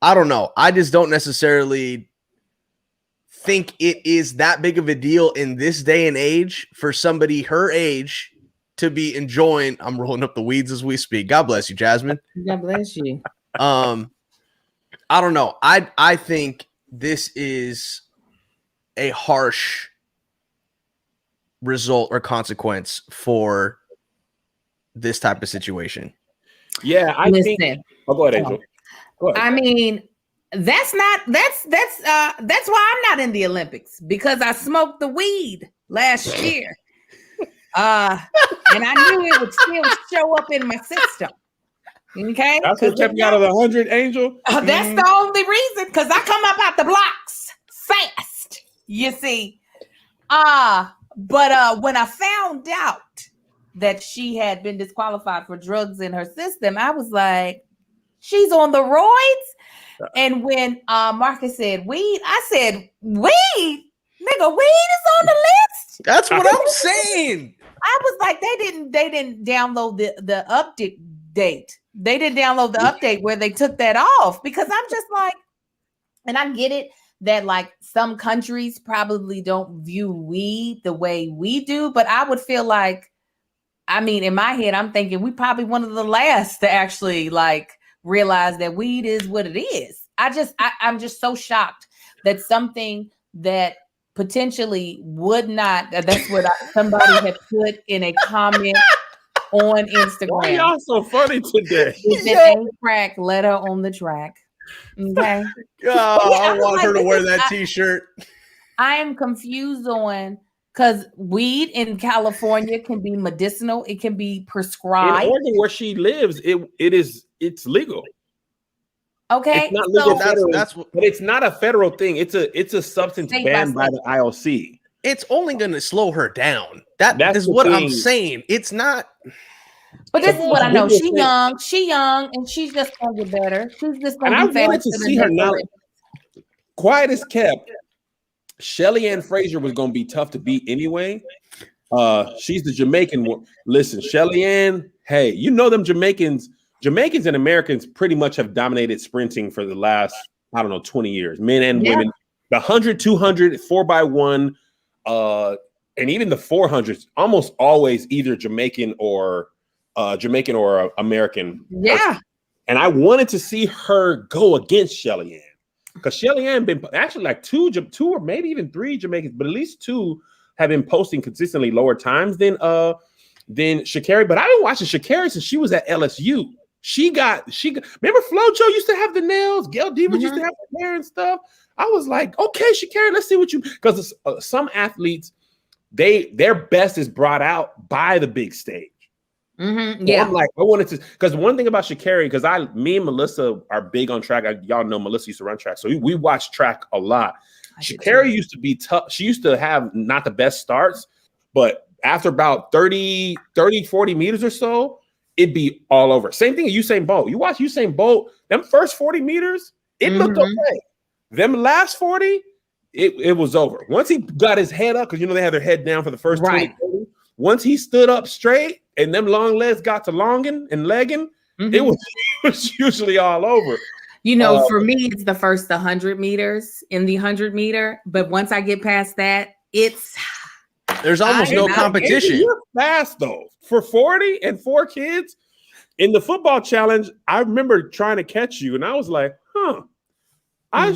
I don't know. I just don't necessarily think it is that big of a deal in this day and age for somebody her age to be enjoying. I'm rolling up the weeds as we speak. God bless you, Jasmine. God bless you. I don't know. I think this is a harsh result or consequence for this type of situation. Yeah, I think. Oh, go ahead, Angel. Go ahead. I mean, that's why I'm not in the Olympics, because I smoked the weed last year. And I knew it would still show up in my system. Okay, that's what kept you out of the 100, Angel. That's the only reason, because I come up out the blocks fast. You see, but when I found out that she had been disqualified for drugs in her system, I was like, she's on the roids. And when Marcus said weed, I said, weed? Nigga, weed is on the list. That's what I'm saying. I was like, they didn't download the update date. They didn't download the update where they took that off, because I'm just like, and I get it that like some countries probably don't view weed the way we do, but I would feel like, I mean, in my head, I'm thinking we probably one of the last to actually like realize that weed is what it is. I'm just so shocked that something that potentially would not, that's what somebody had put in a comment on Instagram. Why y'all so funny today? If it ain't crack, let her on the track. Okay. I want her to wear that t-shirt. I am confused on, because weed in California can be medicinal. It can be prescribed. In Oregon, where she lives, it's legal. Okay. It's not legal. So but it's not a federal thing. It's a substance banned by the IOC. It's only going to slow her down. That's is what I'm saying. It's not. But this is what I know. She young, and she's just gonna get better. She's just gonna be wanted to see her now. quiet as kept, Shelly Ann Fraser was going to be tough to beat anyway. She's the Jamaican one. Listen, Shelly Ann, hey, you know them Jamaicans and Americans pretty much have dominated sprinting for the last, 20 years, men and women. The 100, 200, 4x1, and even the 400s, almost always either Jamaican or American. Yeah. Person. And I wanted to see her go against Shelly Ann. Because Shelly Ann been actually like two or maybe even three Jamaicans, but at least two have been posting consistently lower times than Sha'Carri. But I've been watching Sha'Carri since she was at LSU. She got remember Flojo used to have the nails, Gail Devers used to have the hair and stuff. I was like, okay, Sha'Carri, let's see what you, because some athletes, their best is brought out by the big stage. Mm-hmm. Yeah, so I'm like, I wanted to, because one thing about Sha'Carri, because me and Melissa are big on track. Y'all know Melissa used to run track, so we watch track a lot. Sha'Carri used to be tough. She used to have not the best starts, but after about 30, 40 meters or so, it'd be all over. Same thing as Usain Bolt. You watch Usain Bolt, them first 40 meters, it looked okay. Them last 40, it was over. Once he got his head up, because they have their head down for the first 20, once he stood up straight and them long legs got to longing and legging, it was usually all over. For me, it's the first 100 meters in the 100 meter. But once I get past that, there's almost no competition. You're fast though. For 40 and 4 kids in the football challenge, I remember trying to catch you, and I was like, I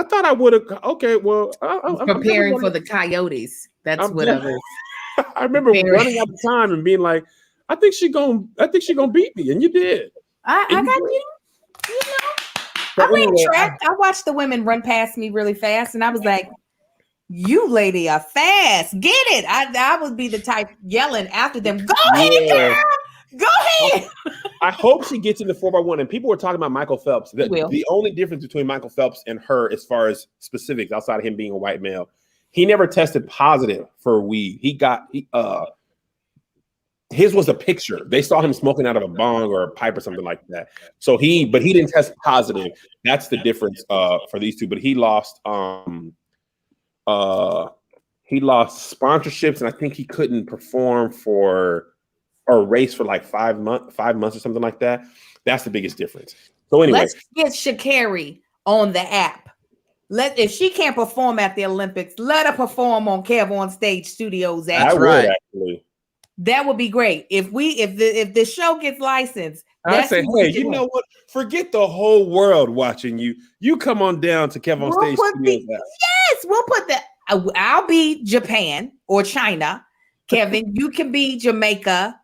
thought I would have. Okay, well, I'm preparing for the Coyotes. That's what I was. I remember running out of time and being like, I think she gonna beat me, and you did. I got you. I ran track. I watched the women run past me really fast, and I was like, "You lady are fast. Get it!" I would be the type yelling after them. Go ahead, girl. Go ahead. I hope she gets into 4x1. And people were talking about Michael Phelps. The only difference between Michael Phelps and her, as far as specifics, outside of him being a white male, he never tested positive for weed. His was a picture. They saw him smoking out of a bong or a pipe or something like that. So but he didn't test positive. That's the difference for these two. But he lost sponsorships, and I think he couldn't perform or race for like 5 months or something like that. That's the biggest difference. So anyway, let's get Sha'Carri on the app. If she can't perform at the Olympics, let her perform on Kev on Stage Studios app. That's right. Actually. That would be great. If the show gets licensed, I say, hey, you know what? Forget the whole world watching you. You come on down to Kev on Stage Studios app. Yes, we'll put that. I'll be Japan or China. Kevin, you can be Jamaica.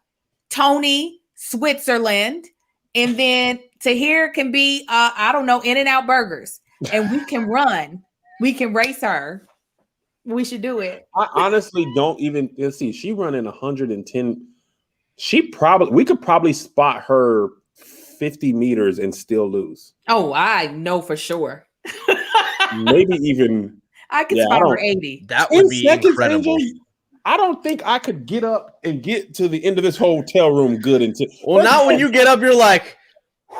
Tony, Switzerland, and then Tahir can be In-N-Out Burgers, and we can race her. We should do it. I honestly don't even see. She running 110. We could probably spot her 50 meters and still lose. Oh, I know for sure. Maybe even I could spot her 80. That would be incredible. I don't think I could get up and get to the end of this hotel room good until. Well, now when you get up, you're like,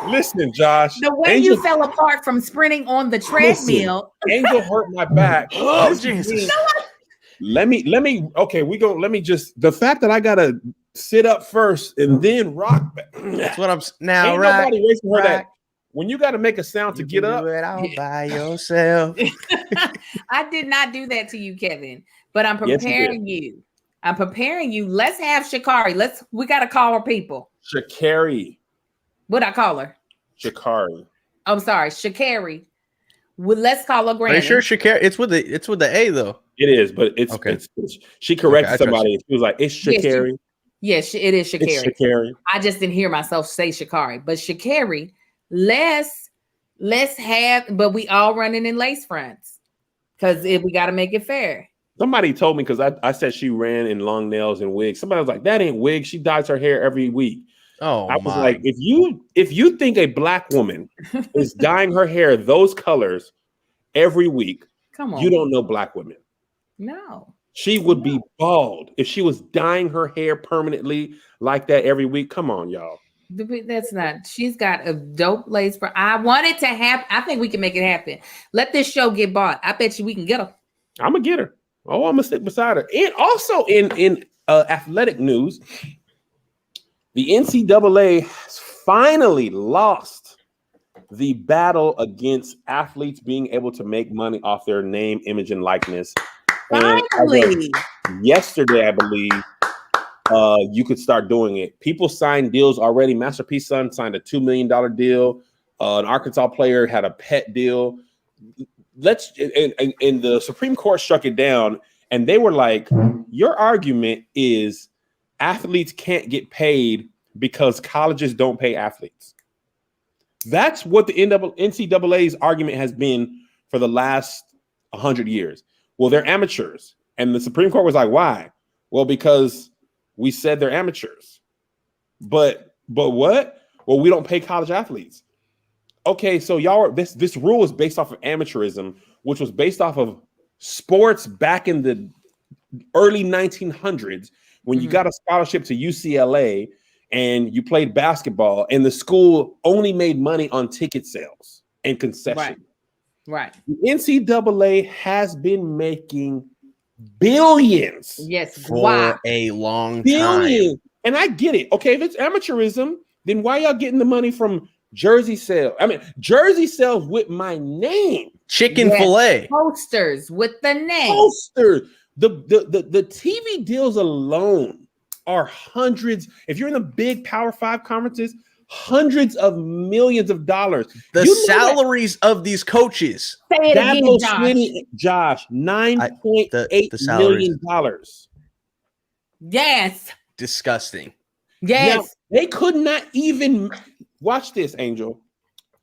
listen, Josh. The way you fell apart from sprinting on the treadmill. Angel hurt my back. Oh, Jesus. Let me. Okay, let me just. The fact that I gotta sit up first and then rock back. That's what I'm now. Ain't nobody racing her that. When you got to make a sound to get up, do it all by yourself. I did not do that to you, Kevin. But I'm preparing you. I'm preparing you. Let's have Sha'Carri. We got to call her people. Sha'Carri. What'd I call her? Sha'Carri. I'm sorry, Sha'Carri. Well, let's call her Granny. Are you sure Sha'Carri? It's with the A though. It is, but it's okay. It's she corrected somebody. She was like, "It's Sha'Carri." Yes, it is Sha'Carri. It's Sha'Carri. I just didn't hear myself say Sha'Carri, but Sha'Carri. Let's have, but we all running in lace fronts because we got to make it fair. Somebody told me, because I said she ran in long nails and wigs. Somebody was like, that ain't wig. She dyes her hair every week. Oh, I was like, if you think a black woman is dyeing her hair those colors every week, come on, you don't know black women. No. She would be bald if she was dyeing her hair permanently like that every week. Come on, y'all. That's not. She's got a dope lace for. I want it to happen. I think we can make it happen. Let this show get bought. I bet you we can get her. I'm gonna get her. Oh, I'm gonna stick beside her. And also in athletic news, the NCAA has finally lost the battle against athletes being able to make money off their name, image, and likeness. Finally, yesterday, I believe, you could start doing it. People signed deals already. Master P's son signed a $2 million deal. An Arkansas player had a pet deal. And the Supreme Court struck it down, and they were like, your argument is athletes can't get paid because colleges don't pay athletes. That's what the NCAA's argument has been for the last 100 years. Well, they're amateurs. And the Supreme Court was like, why? Well, because we said they're amateurs. But what? Well, we don't pay college athletes. Okay, so this rule is based off of amateurism, which was based off of sports back in the early 1900s when you got a scholarship to UCLA and you played basketball, and the school only made money on ticket sales and concession. Right. The NCAA has been making billions. Yes, for a long time. And I get it. Okay, if it's amateurism, then why y'all getting the money from jersey sales? I mean, jersey sales with my name. Chicken fillet. Posters with the name. Posters. The TV deals alone are hundreds. If you're in the big Power 5 conferences, hundreds of millions of dollars. The salaries of these coaches. Say it again, Josh. $9.8 million. Yes. Disgusting. Yes. Now, they could not even watch this, Angel.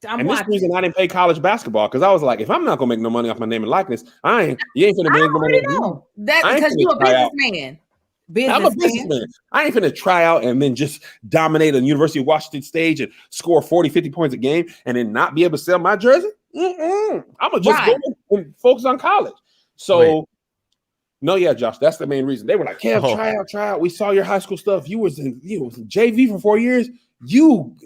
And this reason I didn't play college basketball, because I was like, if I'm not gonna make no money off my name and likeness, you ain't finna make no money. Know that because you're a businessman. I'm a businessman. I ain't finna try out and then just dominate a University of Washington stage and score 40, 50 points a game and then not be able to sell my jersey. I'm gonna just go and focus on college. So no, yeah, Josh, that's the main reason. They were like, Kev, try out. We saw your high school stuff. You was in JV for 4 years. You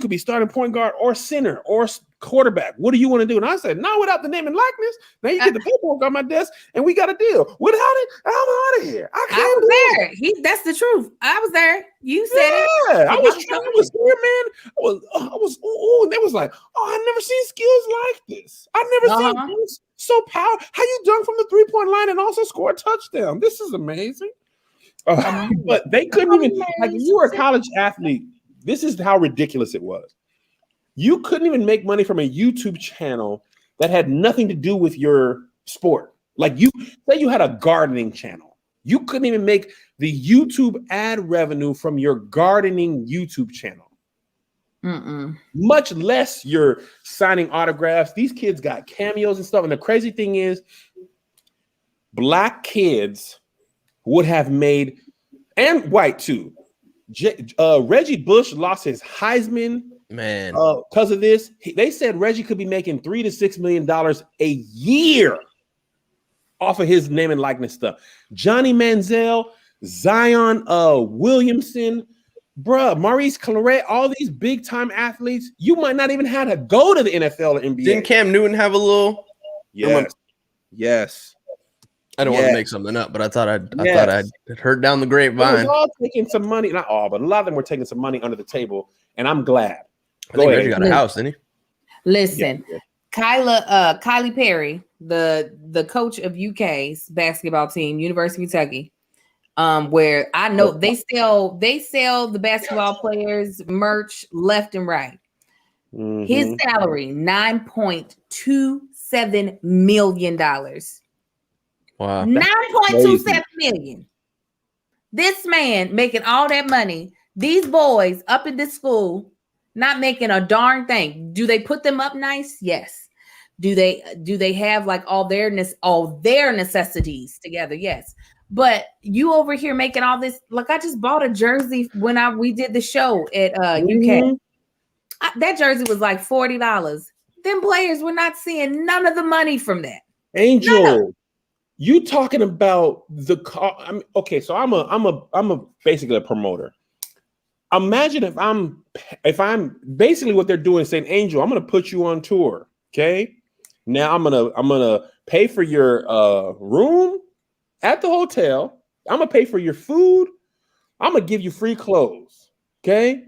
could be starting point guard or center or quarterback. What do you want to do? And I said, no, without the name and likeness. Now you get the paperwork on my desk and we got a deal. Without it, I'm out of here. I was there. That's the truth. I was there. You said it. I was here, man. I was, and they was like, I never seen skills like this. I never seen this so powerful. How you dunk from the 3-point line and also score a touchdown? This is amazing. But they couldn't even, like, if you were a college athlete, this is how ridiculous it was. You couldn't even make money from a YouTube channel that had nothing to do with your sport. Like, you say you had a gardening channel. You couldn't even make the YouTube ad revenue from your gardening YouTube channel. Much less you're signing autographs. These kids got cameos and stuff. And the crazy thing is, black kids would have made, and white too. Reggie Bush lost his Heisman because of this. They said Reggie could be making $3 to $6 million a year off of his name and likeness stuff. Johnny Manziel, Zion Williamson, Maurice Claret, all these big time athletes. You might not even have to go to the NFL or NBA. Didn't Cam Newton have a little? Yes. I don't want to make something up, but I thought I'd heard down the grapevine. They was all taking some money, not all, but a lot of them were taking some money under the table, and I'm glad. I think Reggie got a house, didn't he? Listen, Kylie Perry, the coach of UK's basketball team, University of Kentucky, where I know they sell the basketball players merch left and right. His salary $9.27 million. Wow. 9.27 million. This man making all that money. These boys up in this school not making a darn thing. Do they put them up nice? Yes. Do they have like all their necessities together? Yes. But you over here making all this. Look, I just bought a jersey when we did the show at UK. That jersey was like $40. Them players were not seeing none of the money from that. Angel. You talking about the car? Okay, so I'm basically a promoter. Imagine if I'm basically what they're doing is saying, Angel, I'm gonna put you on tour. Okay. Now I'm gonna pay for your room at the hotel. I'm gonna pay for your food. I'm gonna give you free clothes. Okay.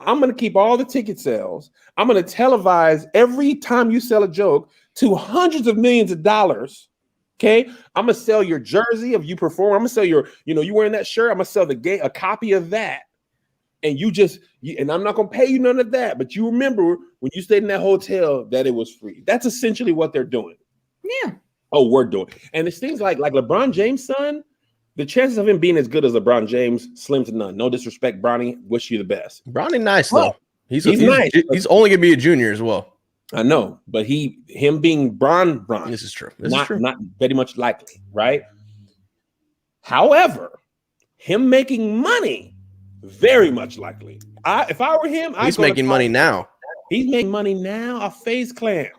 I'm gonna keep all the ticket sales. I'm gonna televise every time you sell a joke to hundreds of millions of dollars. Okay. I'm gonna sell your jersey of you perform. I'm gonna sell you wearing that shirt. I'm gonna sell a copy of that. And and I'm not gonna pay you none of that. But you remember when you stayed in that hotel that it was free. That's essentially what they're doing. Yeah. Oh, we're doing. And it's things like LeBron James' son, the chances of him being as good as LeBron James, slim to none. No disrespect, Bronny. Wish you the best. Bronny nice though. He's nice. He's only gonna be a junior as well. I know, but him being Bron. This is true. Not very much likely, right? However, him making money, very much likely. If I were him, he's making money now. He's making money now. A FaZe Clan.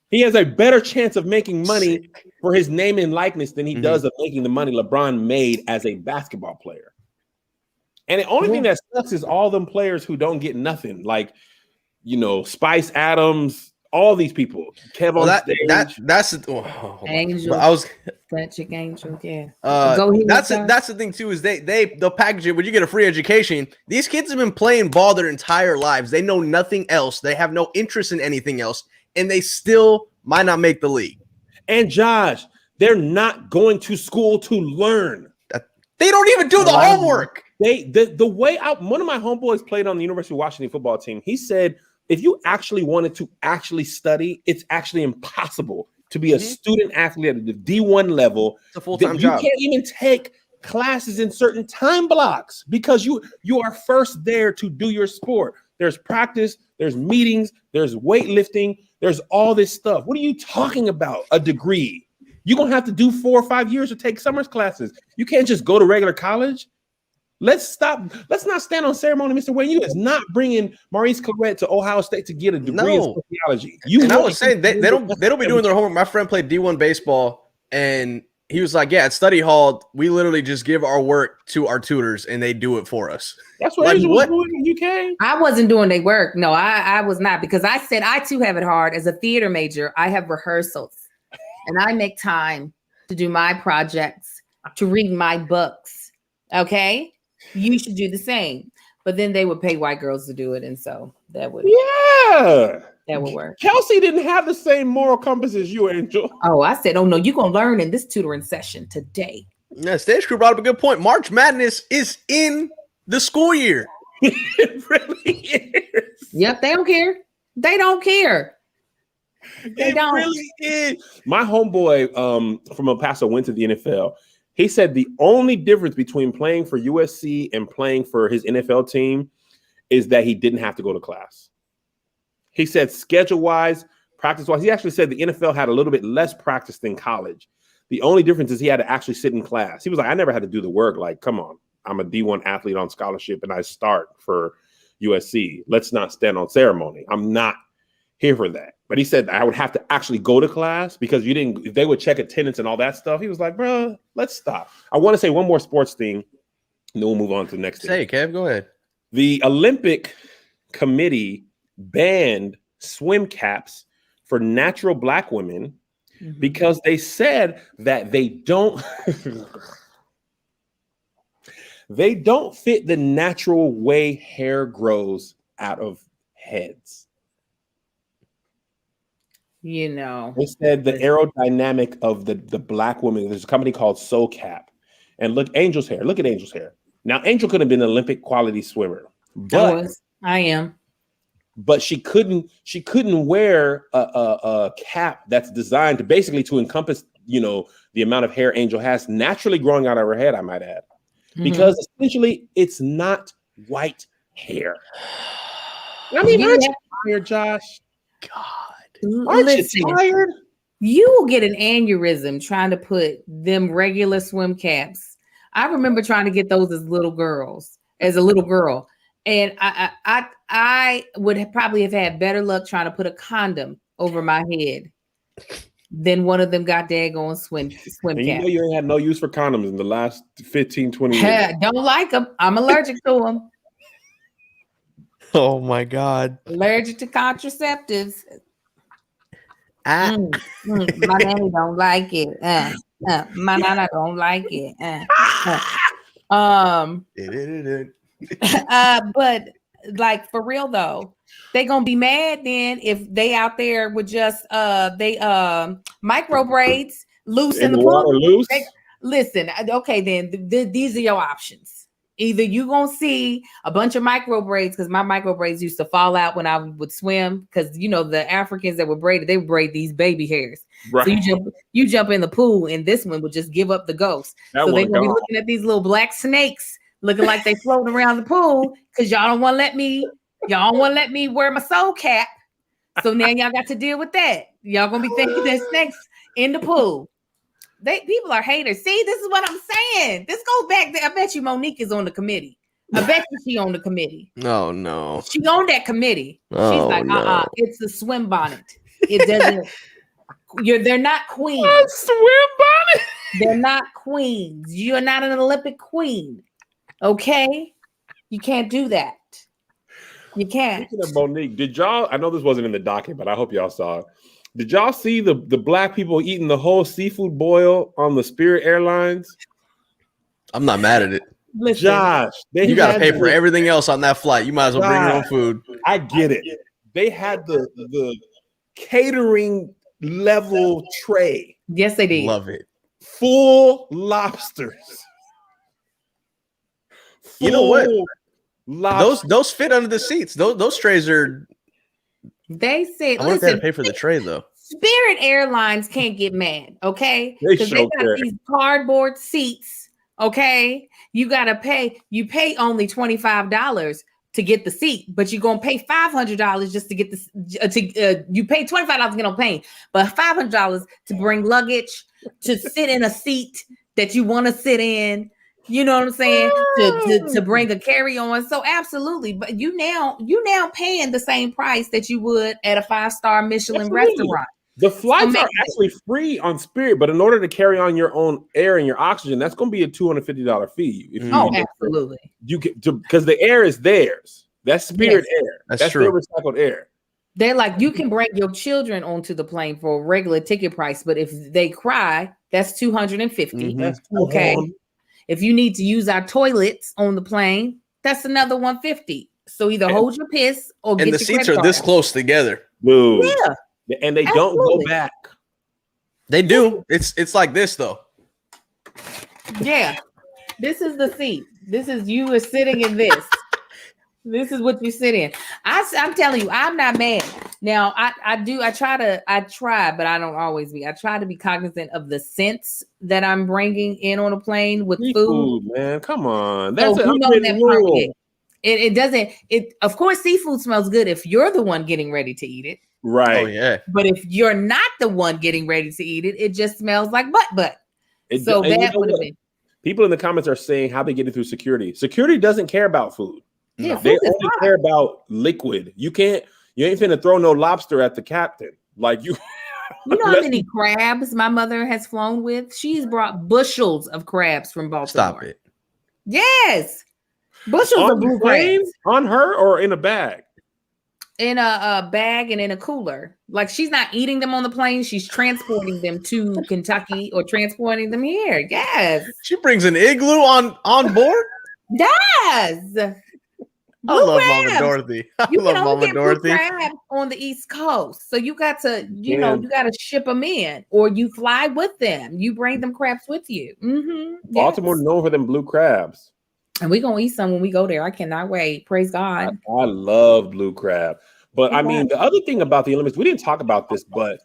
He has a better chance of making money for his name and likeness than he does of making the money LeBron made as a basketball player. And the only thing that sucks is all them players who don't get nothing, like Spice Adams, all these people. Kevin, that's Angel. I was such an angel. Yeah. That's the thing too, is they'll package it when you get a free education. These kids have been playing ball their entire lives. They know nothing else. They have no interest in anything else, and they still might not make the league. And Josh, they're not going to school to learn. They don't even do the homework. The way one of my homeboys played on the University of Washington football team. He said, if you actually wanted to actually study, it's actually impossible to be a student athlete at the D1 level. It's a full-time job. You can't even take classes in certain time blocks because you are first there to do your sport. There's practice, there's meetings, there's weightlifting, there's all this stuff. What are you talking about? A degree. You're going to have to do 4 or 5 years to take summer classes. You can't just go to regular college. Let's stop. Let's not stand on ceremony, Mr. Wayne. You is not bringing Maurice Clarett to Ohio State to get a degree in sociology. I was saying they don't be doing their homework. My friend played D1 baseball, and he was like, "Yeah, at study hall, we literally just give our work to our tutors, and they do it for us." That's what Angel was doing in the UK. I wasn't doing their work. No, I was not, because I said I too have it hard as a theater major. I have rehearsals, and I make time to do my projects, to read my books. Okay. You should do the same. But then they would pay white girls to do it. And so that would work. Kelsey didn't have the same moral compass as you, Angel. Oh, I said, oh no, you're going to learn in this tutoring session today. Yeah, Stage Crew brought up a good point. March Madness is in the school year. It really is. Yep, they don't care. They don't care. They don't. Really is. My homeboy from El Paso went to the NFL. He said the only difference between playing for USC and playing for his NFL team is that he didn't have to go to class. He said schedule-wise, practice-wise, he actually said the NFL had a little bit less practice than college. The only difference is he had to actually sit in class. He was like, I never had to do the work. Like, come on, I'm a D1 athlete on scholarship and I start for USC. Let's not stand on ceremony. I'm not here for that. But he said I would have to actually go to class because if they would check attendance and all that stuff. He was like, bro, let's stop. I want to say one more sports thing, and then we'll move on to the next thing. Say, Kev, go ahead. The Olympic Committee banned swim caps for natural black women because they said that they don't fit the natural way hair grows out of heads. You know, they said the aerodynamic of the black woman. There's a company called SoCap, and look, Angel's hair. Look at Angel's hair. Now, Angel could have been an Olympic quality swimmer, but I am. But she couldn't wear a cap that's designed to basically to encompass, the amount of hair Angel has naturally growing out of her head. I might add, because essentially it's not white hair. I mean, aren't you tired, Josh? God. Aren't you tired? You will get an aneurysm trying to put them regular swim caps. I remember trying to get those as a little girl, and I would probably have had better luck trying to put a condom over my head then one of them got daggone swim And you cap. know you ain't had no use for condoms in the last 15, 20 years. Don't like them. I'm allergic to them. Oh my God. Allergic to contraceptives. Ah. My nanny don't like it. My nana don't like it. But like for real though, they gonna be mad then if they out there with just micro braids loose in And the the pool. water loose. Listen, okay, then these are your options. Either you gonna see a bunch of micro braids, because my micro braids used to fall out when I would swim, because you know the Africans that were braided, they would braid these baby hairs. Right. So you jump in the pool, and this one would just give up the ghost. That so they're one gonna be gone. looking at these little black snakes, looking like they floating around the pool, because y'all don't want to let me wear my soul cap. So now y'all got to deal with that. Y'all gonna be thinking there's snakes in the pool. People are haters. See, this is what I'm saying. This goes back there. I bet you Monique is on the committee. I bet you she on the committee. Oh no. She on that committee. Oh, she's like, no. It's a swim bonnet. It doesn't. They're not queens. Swim bonnet. They're not queens. You're not an Olympic queen. Okay? You can't do that. You can't. Speaking of Monique, did y'all? I know this wasn't in the docket, but I hope y'all saw it. Did y'all see the black people eating the whole seafood boil on the Spirit Airlines? I'm not mad at it. Listen, Josh, You got to pay for everything else on that flight. You might as well bring your own food. I get it. They had the catering level tray. Yes, they did. Love it. Full lobsters. You know what? Lobsters. Those fit under the seats. Those trays are. They said, I wonder if they had listen, to pay for the tray though. Spirit Airlines can't get mad, okay? They Because they sure got can. these cardboard seats, okay? You gotta pay. You pay only $25 to get the seat, but you're gonna pay $500 just to get the. You pay $25 to get on plane, but $500 to bring luggage, to sit in a seat that you want to sit in. You know what I'm saying? To bring a carry-on. So absolutely, but you now paying the same price that you would at a 5-star Michelin Absolutely. restaurant. The flights are actually free on Spirit, but in order to carry on your own air and your oxygen, that's going to be a $250 fee. If you Absolutely. You get to, because the air is theirs. That's Spirit air. That's their true. recycled air. They're like, you can bring your children onto the plane for a regular ticket price, but if they cry, that's $250. Mhm. That's Okay. If you need to use our toilets on the plane, that's another $150. So either hold your piss or get And your the seats credit are this card. close together. Dude. Yeah, And they don't go Absolutely. back. They do. It's like this though. yeah. This is the seat. This is you are sitting in this. This is what you sit in. I'm telling you, I'm not mad. Now, I try, but I don't always be. I try to be cognizant of the scents that I'm bringing in on a plane with food. Seafood, man. Come on. That's So an who knows unwritten that part rule. yet? It doesn't. Of course, seafood smells good if you're the one getting ready to eat it. Right. Oh yeah. But if you're not the one getting ready to eat it, it just smells like butt. It- So and you that know would have what? been. People in the comments are saying how they get it through security. Security doesn't care about food. Yeah, No. They food is only fine. care about liquid. You ain't finna throw no lobster at the captain. Like you. You know how unless many you- crabs my mother has flown with? She's brought bushels of crabs from Baltimore. Stop it. Yes, bushels on of the blue plane, crabs on her or in a bag. in a bag and in a cooler. Like she's not eating them on the plane; she's transporting them to Kentucky or transporting them here. Yes, She brings an igloo on board. yes. I Blue love crabs. Mama Dorothy. I You love can only Mama get blue Dorothy. crab on the East Coast, so you got to, you Damn. got to ship them in, or you fly with them. You bring them crabs with you. Baltimore known for them blue crabs. And we're gonna eat some when we go there. I cannot wait. Praise God. I love blue crab. But I mean, Okay. the other thing about the Olympics, we didn't talk about this, but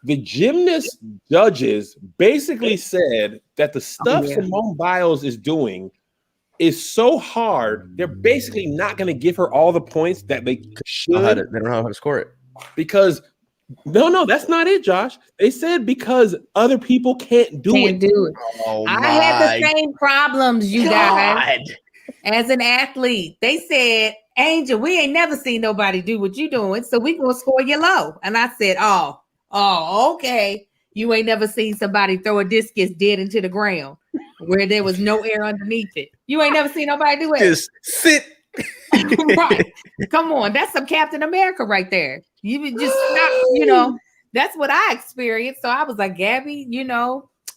the gymnast judges basically said that the stuff yeah. Simone Biles is doing is so hard, they're basically not going to give her all the points that they should They don't know how to score it. because no, that's not it, Josh. They said because other people can't do Can't it. do it. Oh I had the same problems, you guys, God. as an athlete. They said, Angel, we ain't never seen nobody do what you doing, so we gonna score you low. And I said, oh, okay. You ain't never seen somebody throw a discus dead into the ground where there was no air underneath it. You ain't never seen nobody do it. Just sit. Right. Come on. That's some Captain America right there. You would just stop, that's what I experienced. So I was like, Gabby,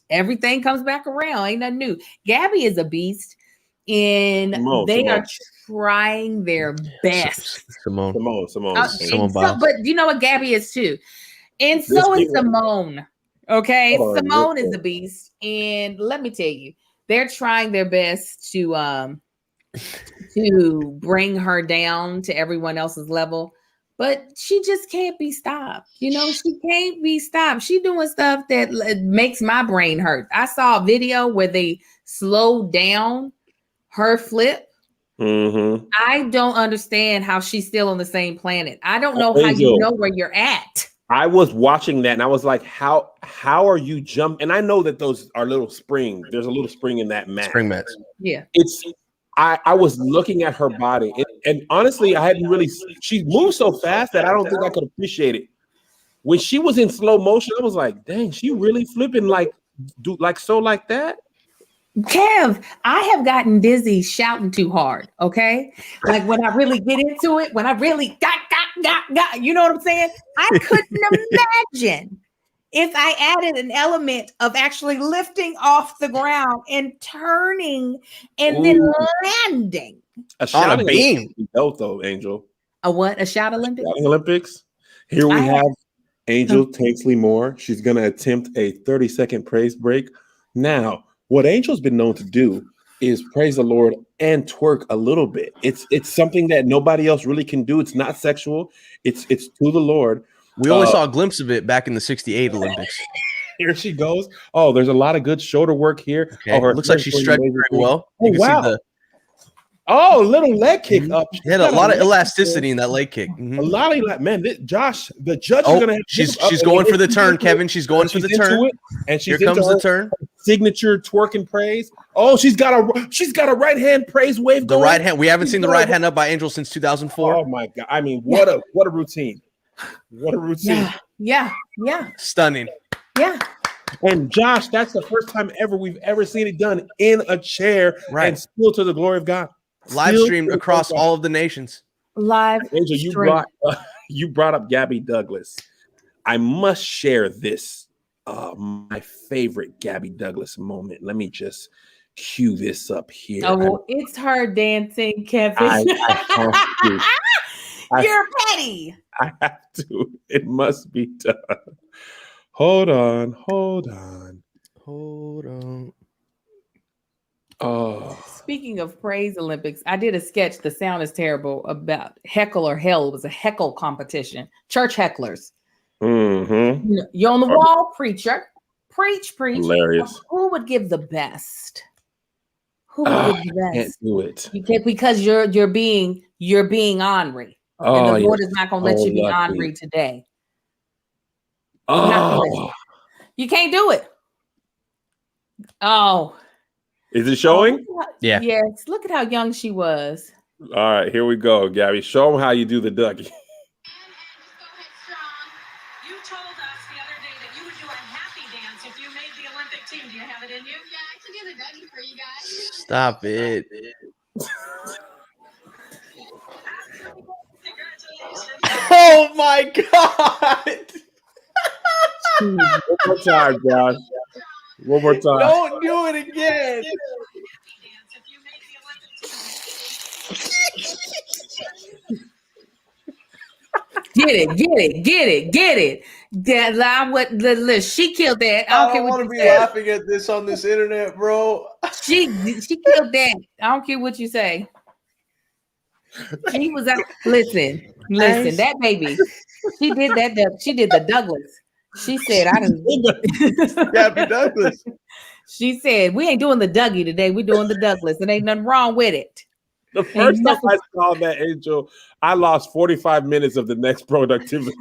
everything comes back around. Ain't nothing new. Gabby is a beast. And they are trying their best. Simone. But you know what Gabby is too. And so is Simone. Okay. Simone is a beast. And let me tell you, they're trying their best to bring her down to everyone else's level. But she just can't be stopped. She can't be stopped. She doing stuff that makes my brain hurt. I saw a video where they slowed down her flip. Mm-hmm. I don't understand how she's still on the same planet. I don't know how you know where you're at. I was watching that and I was like, how are you jumping? And I know that those are little springs. There's a little spring in that mat. Spring mats. Yeah. I was looking at her body and honestly, I hadn't really, she moved so fast that I don't think I could appreciate it. When she was in slow motion, I was like, dang, she really flipping like that? Kev, I have gotten dizzy shouting too hard. Okay. Like when I really get into it, when I really got, you know what I'm saying? I couldn't imagine if I added an element of actually lifting off the ground and turning and then landing. A shouting beam. Though, Angel. A what? A shout Olympics? Shouting Olympics. Here we have Angel Tanksley Moore. She's going to attempt a 30-second praise break. Now, what Angel's been known to do is praise the Lord and twerk a little bit. It's something that nobody else really can do. It's not sexual. It's to the Lord. We only saw a glimpse of it back in the '68 Olympics. Here she goes. Oh, there's a lot of good shoulder work here. Okay. Oh, looks like she's stretching very well. Oh, wow. Little leg kick up. She had a lot of elasticity in that leg kick. Mm-hmm. A lot of man. Josh, the judge is gonna have she's going for the turn, Kevin. She's going for the turn. And here comes the turn. Signature twerk and praise. Oh, she's got a right hand praise wave. The right hand. We haven't seen the right hand up by Angel since 2004. Oh my God. I mean, what a routine. What a routine. Yeah. Stunning. Yeah. And Josh, that's the first time we've ever seen it done in a chair and still to the glory of God. Live streamed across all of the nations. Angel, you brought up Gabby Douglas. I must share this. My favorite Gabby Douglas moment. Let me just cue this up here. Oh, it's her dancing, Kevin. I have to. You're petty. I have to. It must be done. Hold on. Oh. Speaking of praise Olympics, I did a sketch. The sound is terrible about heckle or hell. It was a heckle competition. Church hecklers. Mm-hmm. You're on the wall, preacher. Preach. Hilarious. Who would give the best? Who would give the best? Can't do it. You can't, because you're being ornery. And the Lord is not going to let you be ornery today. You can't do it. Oh. Is it showing? Yeah. Yes. Look at how young she was. All right, here we go, Gabby. Show them how you do the Dougie. You told us the other day that you would do a happy dance if you made the Olympic team. Do you have it in you? Yeah, I can do the Dougie for you guys. Stop it. Oh my God. One more time, Josh. One more time. Don't do it again. Get it. She killed that. I don't want to be laughing at this on this internet, bro. She killed that. I don't care what you say. She was out. Listen, that baby. She did that. She did the Douglas. She said, "I didn't." Gabby Douglas. She said, "We ain't doing the Dougie today. We're doing the Douglas, and ain't nothing wrong with it." The first time I saw that, Angel, I lost 45 minutes of the next productivity.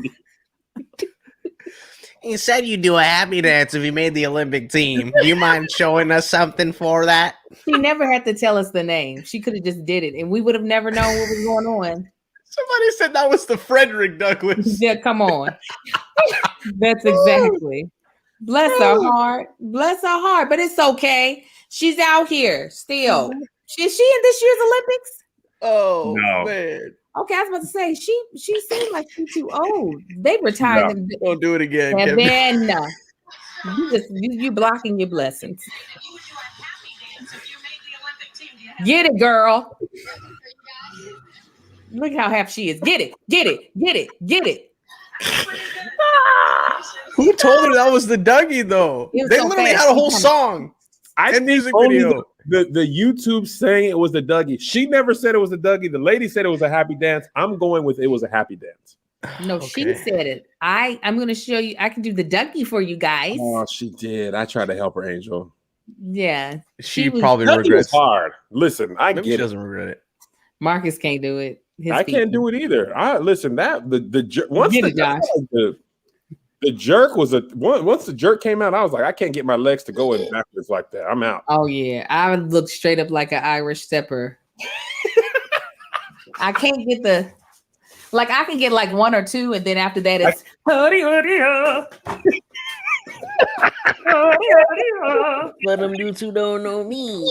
You said you'd do a happy dance if you made the Olympic team. Do you mind showing us something for that? She never had to tell us the name. She could have just did it, and we would have never known what was going on. Somebody said that was the Frederick Douglass. Yeah, come on. That's exactly. Bless her heart. Bless her heart. But it's okay. She's out here still. Is she in this year's Olympics? Oh No. man. Okay, I was about to say she seemed like she's too old. They retired them. Don't do it again, And Kevin. then you blocking your blessings. You would do a happy dance if you made the Olympic team. Do you have Get it, girl. For you guys. Look how happy she is. Get it, get it, get it, get it. Who told her that was the Dougie though? It was They so literally fast. had a whole song I and think music only video. the YouTube saying it was the Dougie. She never said it was the Dougie. The lady said it was a happy dance. I'm going with it was a happy dance. No, she Okay. said it. I'm gonna show you. I can do the Dougie for you guys. Oh, she did. I tried to help her, Angel. Yeah, She was- probably Dougie was regrets. hard. Listen, I Maybe she get it. doesn't regret it. Marcus can't do it. I can't do it either. I listen that once Get the it, Josh. the jerk was once the jerk came out, I was like, I can't get my legs to go in backwards like that. I'm out. Oh yeah, I would look straight up like an Irish stepper. I can't get I can get like one or two, and then after that it's hurry, hurry, Let them dudes who don't know me.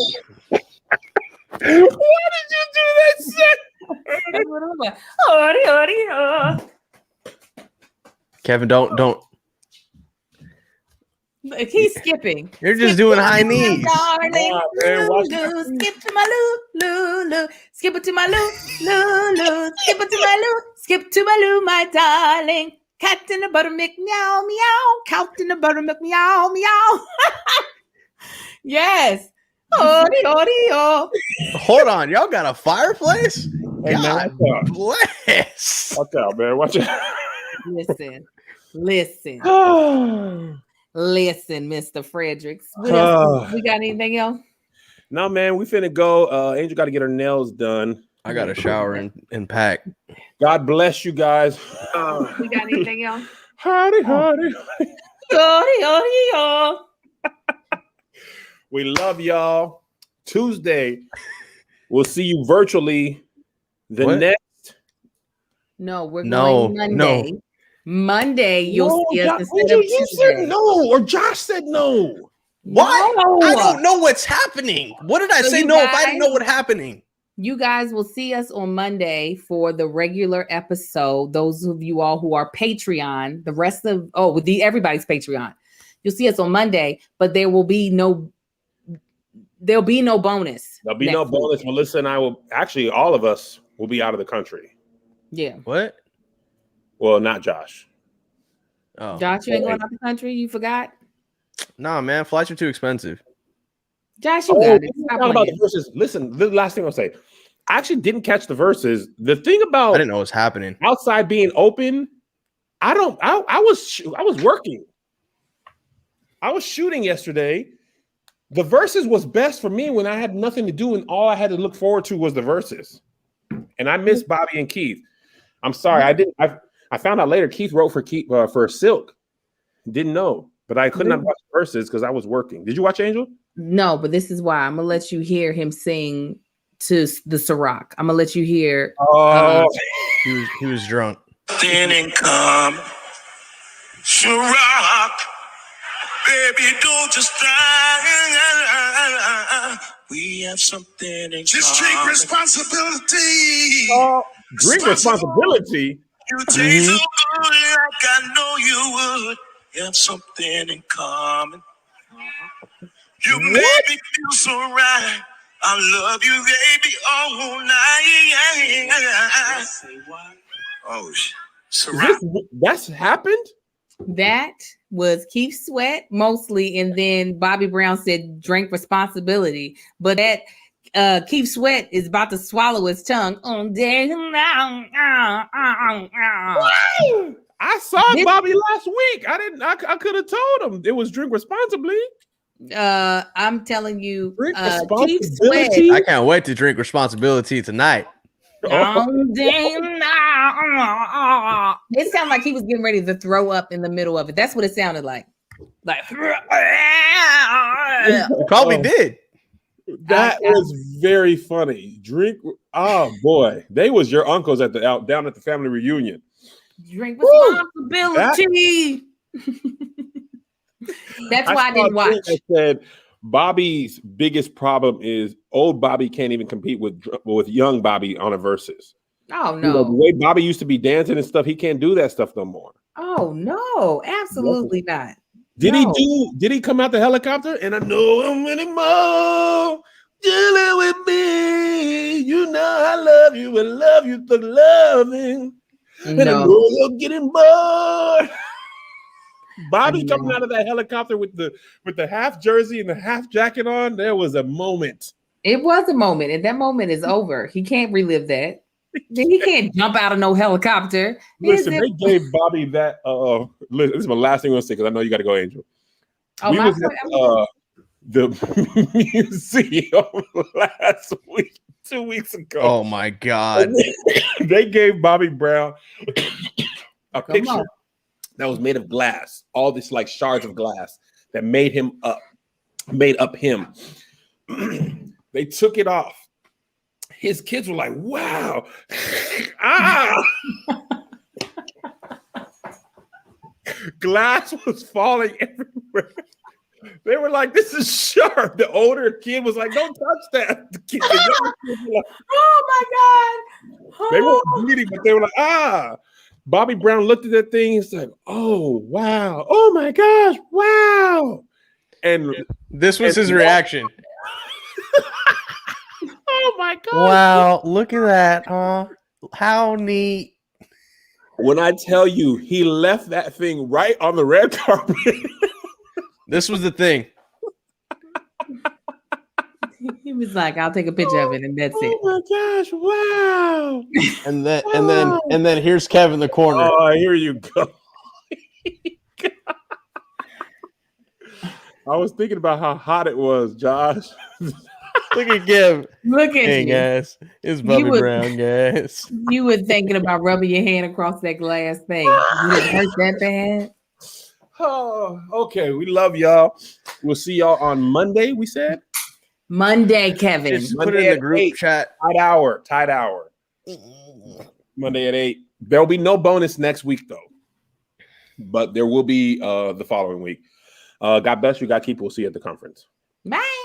Why did you do that shit? hurry, hurry. Kevin, don't. He's skipping. You're just doing high knees. Darling, Nah, man, watch loo, skip to my loo, skip it to my loo, skip it to my loo, skip to my loo, my darling. Cat in the buttermilk, meow, meow. Cat in the buttermilk, meow, meow. Yes. Ori, ori, oh. Hold on, y'all got a fireplace? Hey, man, God bless. watch out, man. Watch out. Listen, listen, No, listen, Mr. Fredericks. What else? We got anything else? man, we finna go. Angel got to get her nails done. I got to shower and pack. God bless you guys. We got anything else? Howdy, howdy. Ori, ori, oh. We love y'all. Tuesday, we'll see you virtually. The What? next. No, we're No, going Monday. no. Monday, you'll see us Josh, instead of you said Tuesday. no, or Josh said no. What? No. I don't know what's happening. What did I So say you no if I didn't guys- know what's happening? You guys will see us on Monday for the regular episode. Those of you all who are Patreon, the rest of everybody's Patreon. You'll see us on Monday, but there'll be no bonus. There'll be no next week. bonus. Melissa and I will actually, all of us will be out of the country. Yeah. What? Well, not Josh. Oh, Josh, you ain't going out the country? You forgot? nah, man. Flights are too expensive. Josh, you got it. Stop Talk about the playing. verses. Listen, the last thing I'll say. I actually didn't catch the verses. The thing about I didn't know what was happening. outside being open, I was working. I was shooting yesterday. The verses was best for me when I had nothing to do and all I had to look forward to was the verses. And I missed Bobby and Keith. I'm sorry, I didn't. I found out later Keith wrote for Silk. Didn't know, but I could not watch the verses because I was working. Did you watch Angel? No, but this is why I'm gonna let you hear him sing to the Ciroc. I'm gonna let you hear. Oh, He was drunk. Then and come, Ciroc, baby, don't just die. We have something in Just common. take responsibility. drink responsibility. You taste so good like I know you would. You have something in common. You make me feel so right. I love you, baby, all night. Oh, That's happened. That was Keith Sweat mostly, and then Bobby Brown said drink responsibility. But that Keith Sweat is about to swallow his tongue. I saw Bobby last week. I could have told him it was drink responsibly. I'm telling you, Drink Keith Sweat. responsibility. I can't wait to drink responsibility tonight. It sounded like he was getting ready to throw up in the middle of it. That's what it sounded like. Like He probably did. That was very funny. Drink. Oh boy, they was your uncles down at the family reunion. drink responsibility. That's why I saw didn't a thing watch. that said Bobby's biggest problem is old Bobby can't even compete with young Bobby on a versus. Oh You know, the no. way Bobby used to be dancing and stuff, he can't do that stuff no more. Oh no, absolutely not. Did No. Did he come out the helicopter? And I know I'm anymore. Dealing with me. You know I love you and love you for loving. And I No. know you're getting bored. Bobby No. coming out of that helicopter with the half jersey and the half jacket on. There was a moment. It was a moment, and that moment is over. He can't relive that. He can't jump out of no helicopter. Listen, they gave Bobby that. This is my last thing I'm gonna say because I know you got to go, Angel. Oh, We was at the museum last week, 2 weeks ago. Oh my God! They gave Bobby Brown a picture that was made of glass, all this like shards of glass that made up him. They took it off. His kids were like, wow. Glass was falling everywhere. They were like, this is sharp. The older kid was like, don't touch that. The younger kid was like, oh my God. They weren't bleeding, but they were like, Bobby Brown looked at that thing and said, oh, wow. Oh my gosh, wow. And this was his reaction. Oh my God. Wow, look at that, huh? How neat. When I tell you he left that thing right on the red carpet. This was the thing. He was like, I'll take a picture of it, and that's it. Oh my gosh, wow. And then here's Kev in the corner. Oh, here you go. I was thinking about how hot it was, Josh. Look at Kev. Look at hey, you. guys. It's Bobby Brown, guys. You were thinking about rubbing your hand across that glass thing. Did it hurt that bad? Oh, okay. We love y'all. We'll see y'all on Monday, we said. Monday, Kevin. Just put it in the group chat. Tied hour. Monday at 8. There'll be no bonus next week, though. But there will be the following week. God bless you. God keep. We'll see you at the conference. Bye.